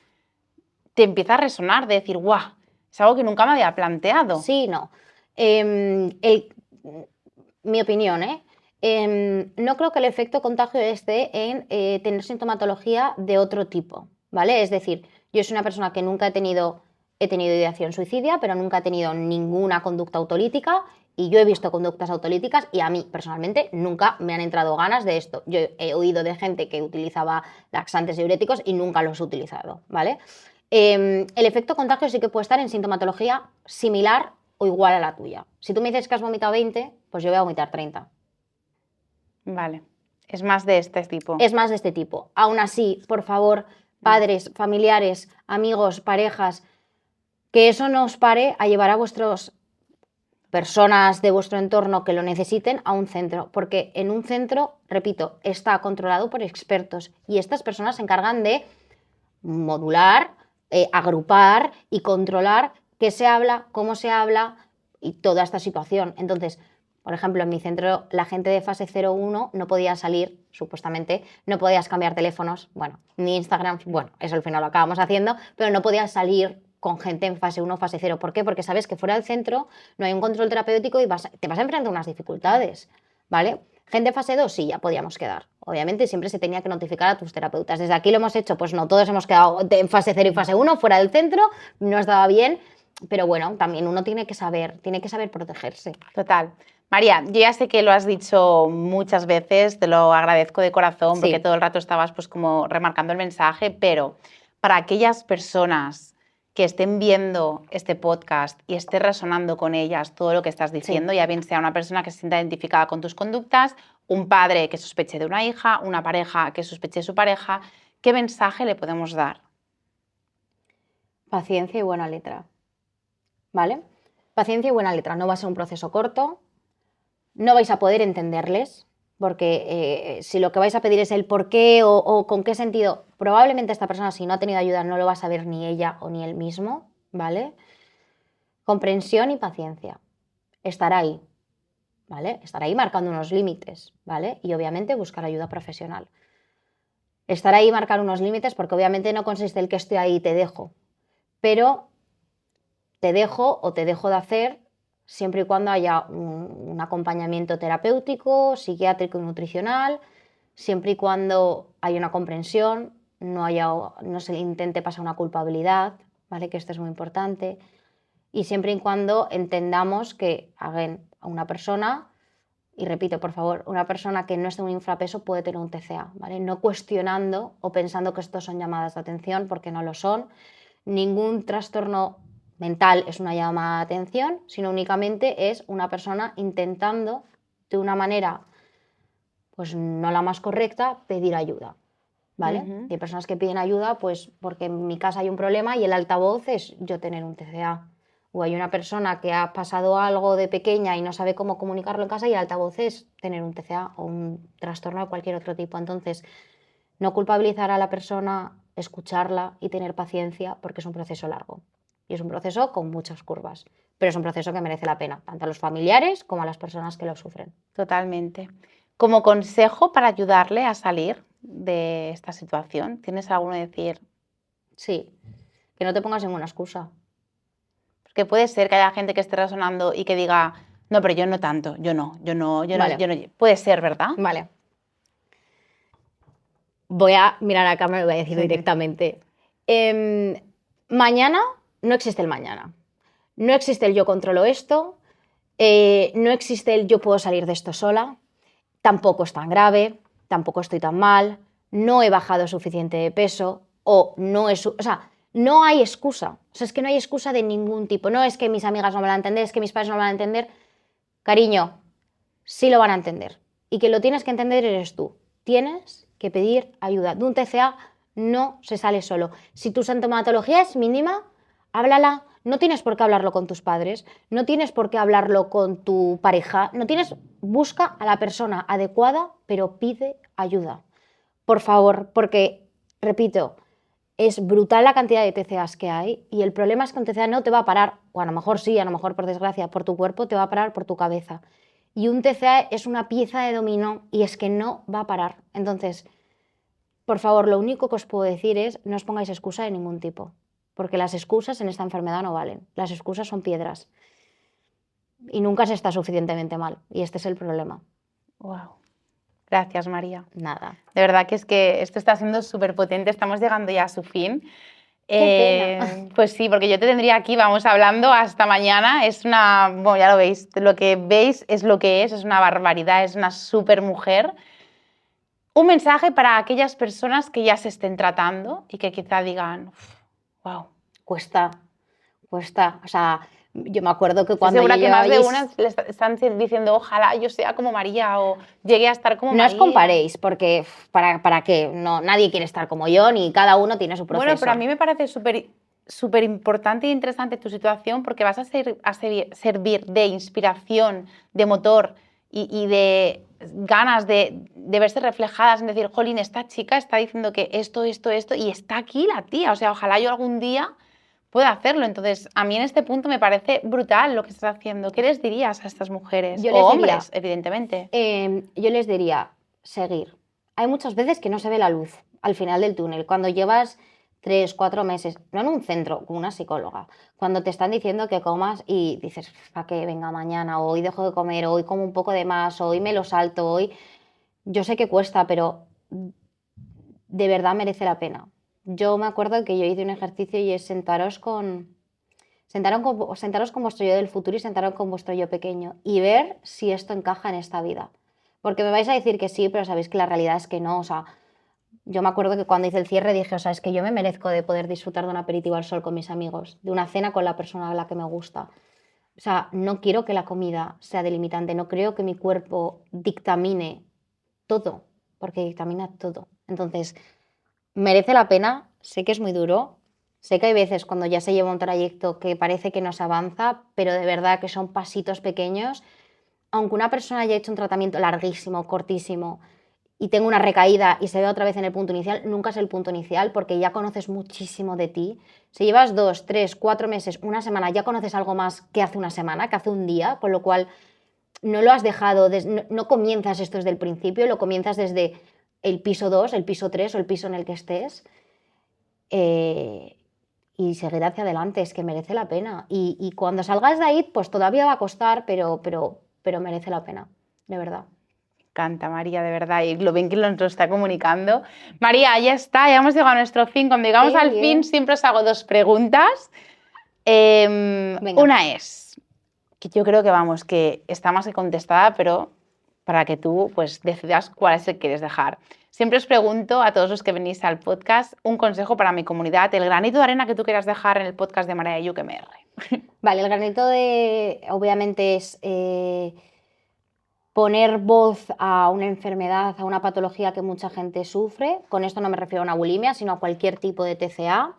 te empieza a resonar de decir, guau, es algo que nunca me había planteado. Sí, no. Mi opinión, no creo que el efecto contagio esté en tener sintomatología de otro tipo, ¿vale? Es decir, yo soy una persona que nunca he tenido ideación suicidia, pero nunca he tenido ninguna conducta autolítica y yo he visto conductas autolíticas y a mí personalmente nunca me han entrado ganas de esto. Yo he oído de gente que utilizaba laxantes y diuréticos y nunca los he utilizado, ¿vale? El efecto contagio sí que puede estar en sintomatología similar o igual a la tuya. Si tú me dices que has vomitado 20, pues yo voy a vomitar 30. Vale, es más de este tipo. Es más de este tipo. Aún así, por favor, padres, familiares, amigos, parejas, que eso no os pare a llevar a vuestras personas de vuestro entorno que lo necesiten a un centro, porque en un centro, repito, está controlado por expertos y estas personas se encargan de modular, agrupar y controlar qué se habla, cómo se habla y toda esta situación. Entonces, por ejemplo, en mi centro la gente de fase 0-1 no podía salir, supuestamente, no podías cambiar teléfonos, bueno, ni Instagram, bueno, eso al final lo acabamos haciendo, pero no podías salir con gente en fase 1 o fase 0. ¿Por qué? Porque sabes que fuera del centro no hay un control terapéutico y te vas a enfrentar a unas dificultades, ¿vale? Gente fase 2 sí, ya podíamos quedar. Obviamente siempre se tenía que notificar a tus terapeutas. Desde aquí lo hemos hecho, pues no, todos hemos quedado en fase 0 y fase 1, fuera del centro, no estaba bien, pero bueno, también uno tiene que saber protegerse. Total. María, yo ya sé que lo has dicho muchas veces, te lo agradezco de corazón porque todo el rato estabas pues como remarcando el mensaje, pero para aquellas personas que estén viendo este podcast y esté resonando con ellas todo lo que estás diciendo, ya bien sea una persona que se sienta identificada con tus conductas, un padre que sospeche de una hija, una pareja que sospeche de su pareja, ¿qué mensaje le podemos dar? Paciencia y buena letra, ¿vale? Paciencia y buena letra. No va a ser un proceso corto, no vais a poder entenderles, porque si lo que vais a pedir es el por qué o con qué sentido, probablemente esta persona, si no ha tenido ayuda, no lo va a saber ni ella o ni él mismo, ¿vale? Comprensión y paciencia. Estar ahí, ¿vale? Estar ahí marcando unos límites, ¿vale? Y obviamente buscar ayuda profesional. Estar ahí y marcar unos límites, porque obviamente no consiste el que estoy ahí y te dejo, pero te dejo o te dejo de hacer siempre y cuando haya un acompañamiento terapéutico, psiquiátrico y nutricional, siempre y cuando haya una comprensión, no se le intente pasar una culpabilidad, ¿vale? Que esto es muy importante. Y siempre y cuando entendamos que a una persona, y repito, por favor, una persona que no esté en un infrapeso puede tener un TCA, ¿vale? No cuestionando o pensando que estos son llamadas de atención, porque no lo son. Ningún trastorno mental es una llamada de atención, sino únicamente es una persona intentando, de una manera pues no la más correcta, pedir ayuda, ¿vale? Y hay personas que piden ayuda pues porque en mi casa hay un problema y el altavoz es yo tener un TCA. O hay una persona que ha pasado algo de pequeña y no sabe cómo comunicarlo en casa y el altavoz es tener un TCA o un trastorno de cualquier otro tipo. Entonces, no culpabilizar a la persona, escucharla y tener paciencia porque es un proceso largo. Y es un proceso con muchas curvas, pero es un proceso que merece la pena, tanto a los familiares como a las personas que lo sufren. Totalmente. Como consejo para ayudarle a salir de esta situación, ¿tienes alguno de decir? Sí, que no te pongas ninguna excusa. Porque puede ser que haya gente que esté resonando y que diga, no, pero yo no tanto, yo no. Vale. Puede ser, ¿verdad? Vale. Voy a mirar a cámara y voy a decir directamente. Mañana no existe el mañana. No existe el yo controlo esto. No existe el yo puedo salir de esto sola. Tampoco es tan grave. Tampoco estoy tan mal. No he bajado suficiente de peso. O sea, no hay excusa. O sea, es que no hay excusa de ningún tipo. No es que mis amigas no me van a entender, es que mis padres no me van a entender. Cariño, sí lo van a entender. Y que lo tienes que entender eres tú. Tienes que pedir ayuda. De un TCA no se sale solo. Si tu sintomatología es mínima, háblala. No tienes por qué hablarlo con tus padres, no tienes por qué hablarlo con tu pareja, busca a la persona adecuada, pero pide ayuda. Por favor, porque, repito, es brutal la cantidad de TCAs que hay y el problema es que un TCA no te va a parar, o a lo mejor sí, a lo mejor por desgracia, por tu cuerpo, te va a parar por tu cabeza. Y un TCA es una pieza de dominó y es que no va a parar. Entonces, por favor, lo único que os puedo decir es no os pongáis excusa de ningún tipo, porque las excusas en esta enfermedad no valen. Las excusas son piedras y nunca se está suficientemente mal y este es el problema. Wow. Gracias, María. Nada. De verdad que es que esto está siendo súper potente, estamos llegando ya a su fin. Qué pena. Pues sí, porque yo te tendría aquí, vamos hablando hasta mañana. Es bueno, ya lo veis, lo que veis es lo que es una barbaridad, es una súper mujer. Un mensaje para aquellas personas que ya se estén tratando y que quizá digan, wow. Cuesta. O sea, yo me acuerdo que cuando Segura yo que más de llevabais... una le están diciendo, ojalá yo sea como María o llegue a estar como No María. os comparéis, porque ¿para qué? No, nadie quiere estar como yo, ni cada uno tiene su proceso. Bueno, pero a mí me parece súper importante e interesante tu situación porque vas a servir de inspiración, de motor y de ganas de verse reflejadas en decir, jolín, esta chica está diciendo que esto, y está aquí la tía. O sea, ojalá yo algún día pueda hacerlo. Entonces, a mí en este punto me parece brutal lo que estás haciendo. ¿Qué les dirías a estas mujeres? Yo O les hombres, diría, evidentemente. yo les diría, seguir. Hay muchas veces que no se ve la luz al final del túnel, cuando llevas 3, 4 meses, no en un centro, con una psicóloga, cuando te están diciendo que comas y dices, ¿para qué? Venga, mañana, hoy dejo de comer, hoy como un poco de más, hoy me lo salto, hoy... Yo sé que cuesta, pero de verdad merece la pena. Yo me acuerdo que yo hice un ejercicio y es sentaros con vuestro yo del futuro y sentaros con vuestro yo pequeño y ver si esto encaja en esta vida. Porque me vais a decir que sí, pero sabéis que la realidad es que no. O sea, Yo me acuerdo que cuando hice el cierre dije, o sea, es que yo me merezco de poder disfrutar de un aperitivo al sol con mis amigos, de una cena con la persona a la que me gusta. O sea, no quiero que la comida sea delimitante, no creo que mi cuerpo dictamine todo, porque dictamina todo. Entonces, merece la pena, sé que es muy duro, sé que hay veces cuando ya se lleva un trayecto que parece que no se avanza, pero de verdad que son pasitos pequeños. Aunque una persona haya hecho un tratamiento larguísimo, cortísimo, y tenga una recaída y se vea otra vez en el punto inicial, nunca es el punto inicial porque ya conoces muchísimo de ti. Si llevas 2, 3, 4 meses, una semana, ya conoces algo más que hace una semana, que hace un día, con lo cual no lo has dejado, no comienzas esto desde el principio, lo comienzas desde el piso 2, el piso 3 o el piso en el que estés. eh, y seguir hacia adelante, es que merece la pena. Y cuando salgas de ahí, pues todavía va a costar, pero merece la pena, de verdad. Encanta, María, de verdad, y lo bien que nos lo está comunicando. María, ya está, ya hemos llegado a nuestro fin. Cuando llegamos Qué al bien. fin, siempre os hago 2 preguntas. Venga. Una es, que yo creo que vamos, que está más que contestada, pero para que tú pues decidas cuál es el que quieres dejar. Siempre os pregunto a todos los que venís al podcast un consejo para mi comunidad, el granito de arena que tú quieras dejar en el podcast de María y UMR. Vale, el granito obviamente es poner voz a una enfermedad, a una patología que mucha gente sufre. Con esto no me refiero a una bulimia, sino a cualquier tipo de TCA.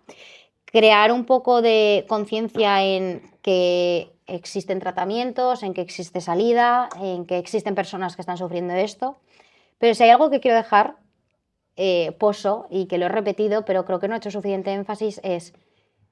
Crear un poco de conciencia en que existen tratamientos, en que existe salida, en que existen personas que están sufriendo esto. Pero si hay algo que quiero dejar poso y que lo he repetido, pero creo que no he hecho suficiente énfasis, es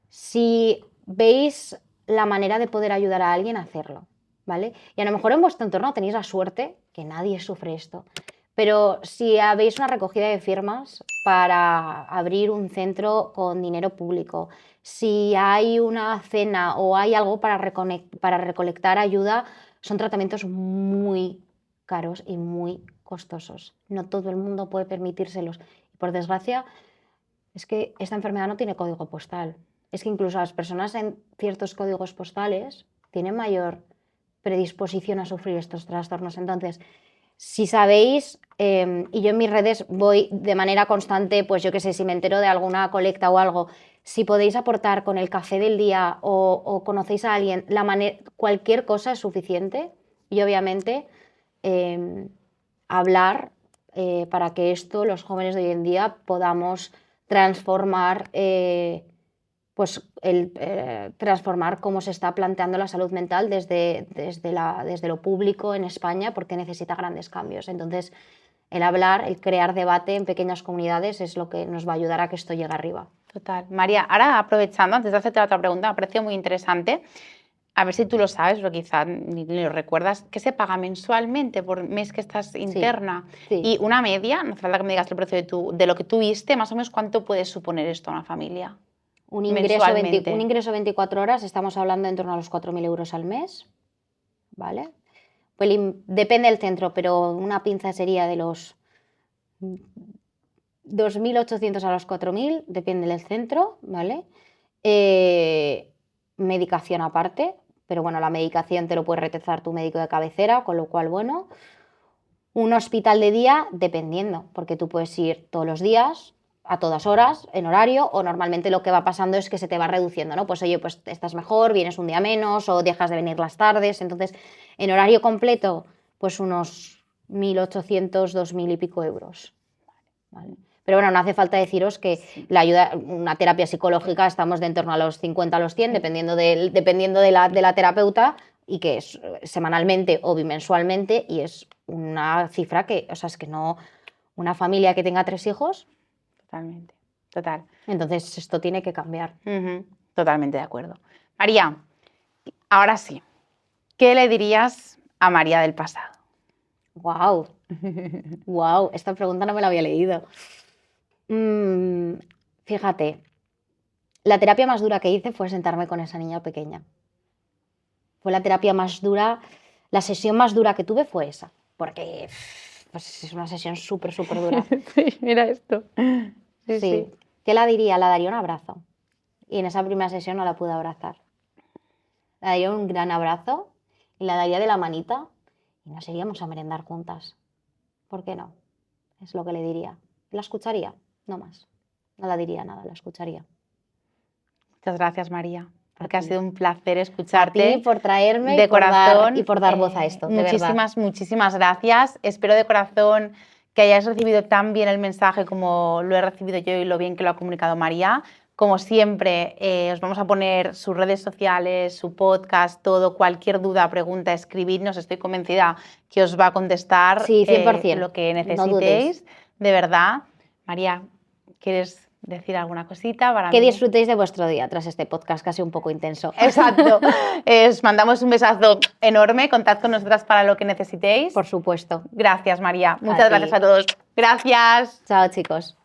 si veis la manera de poder ayudar a alguien a hacerlo, ¿vale? Y a lo mejor en vuestro entorno tenéis la suerte que nadie sufre esto, pero si habéis una recogida de firmas para abrir un centro con dinero público, si hay una cena o hay algo para recolectar ayuda, son tratamientos muy caros y muy costosos. No todo el mundo puede permitírselos. Y por desgracia, es que esta enfermedad no tiene código postal. Es que incluso las personas en ciertos códigos postales tienen mayor predisposición a sufrir estos trastornos. Entonces, si sabéis, y yo en mis redes voy de manera constante, pues yo qué sé, si me entero de alguna colecta o algo, si podéis aportar con el café del día o conocéis a alguien, cualquier cosa es suficiente. Y obviamente hablar para que esto, los jóvenes de hoy en día, podamos transformar, transformar cómo se está planteando la salud mental desde lo público en España, porque necesita grandes cambios. Entonces, el hablar, el crear debate en pequeñas comunidades es lo que nos va a ayudar a que esto llegue arriba. Total. María, ahora aprovechando, antes de hacerte la otra pregunta, me ha parecido muy interesante. A ver si tú lo sabes, pero quizá ni lo recuerdas. ¿Qué se paga mensualmente por mes que estás interna? Sí. Y una media, no hace falta que me digas el precio de lo que tuviste, más o menos cuánto puede suponer esto a una familia. Un mensualmente. ingreso 24 horas, estamos hablando en torno a los 4.000 euros al mes, ¿vale? Pues depende del centro, pero una pinza sería de los 2.800 a los 4.000, depende del centro, ¿vale? Medicación aparte, pero bueno, la medicación te lo puede recetar tu médico de cabecera, con lo cual, bueno. Un hospital de día, dependiendo, porque tú puedes ir todos los días, a todas horas, en horario, o normalmente lo que va pasando es que se te va reduciendo, ¿no? Pues oye, pues estás mejor, vienes un día menos o dejas de venir las tardes. Entonces, en horario completo, pues unos 1.800, 2.000 y pico euros. ¿Vale? Pero bueno, no hace falta deciros que la ayuda, una terapia psicológica, estamos de en torno a los 50 a los 100, dependiendo de la terapeuta, y que es semanalmente o bimensualmente, y es una cifra que, o sea, es que no, una familia que tenga 3 hijos. Totalmente, total. Entonces esto tiene que cambiar. Totalmente de acuerdo. María, ahora sí, ¿qué le dirías a María del pasado? ¡Wow! ¡Wow! Esta pregunta no me la había leído. Fíjate, la terapia más dura que hice fue sentarme con esa niña pequeña. Fue la terapia más dura, la sesión más dura que tuve fue esa, porque pues, es una sesión súper, súper dura. Sí, mira esto. Sí. ¿Qué la diría? La daría un abrazo. Y en esa primera sesión no la pude abrazar. La daría un gran abrazo y la daría de la manita y nos iríamos a merendar juntas. ¿Por qué no? Es lo que le diría. la escucharía, no más. No la diría nada, la escucharía. Muchas gracias, María, porque ha ti. sido un placer A escucharte. ti por traerme De y por corazón, dar voz a esto, de verdad. muchísimas gracias. Espero de corazón que hayáis recibido tan bien el mensaje como lo he recibido yo y lo bien que lo ha comunicado María. Como siempre, os vamos a poner sus redes sociales, su podcast, todo, cualquier duda, pregunta, escribidnos. Estoy convencida que os va a contestar Sí, 100%, lo que no necesitéis. dudéis. De verdad. María, ¿quieres decir alguna cosita para Que mí? disfrutéis de vuestro día tras este podcast casi un poco intenso. Exacto. Os mandamos un besazo enorme. Contad con nosotras para lo que necesitéis. Por supuesto. Gracias, María. Muchas ti. gracias a todos. Gracias. Chao, chicos.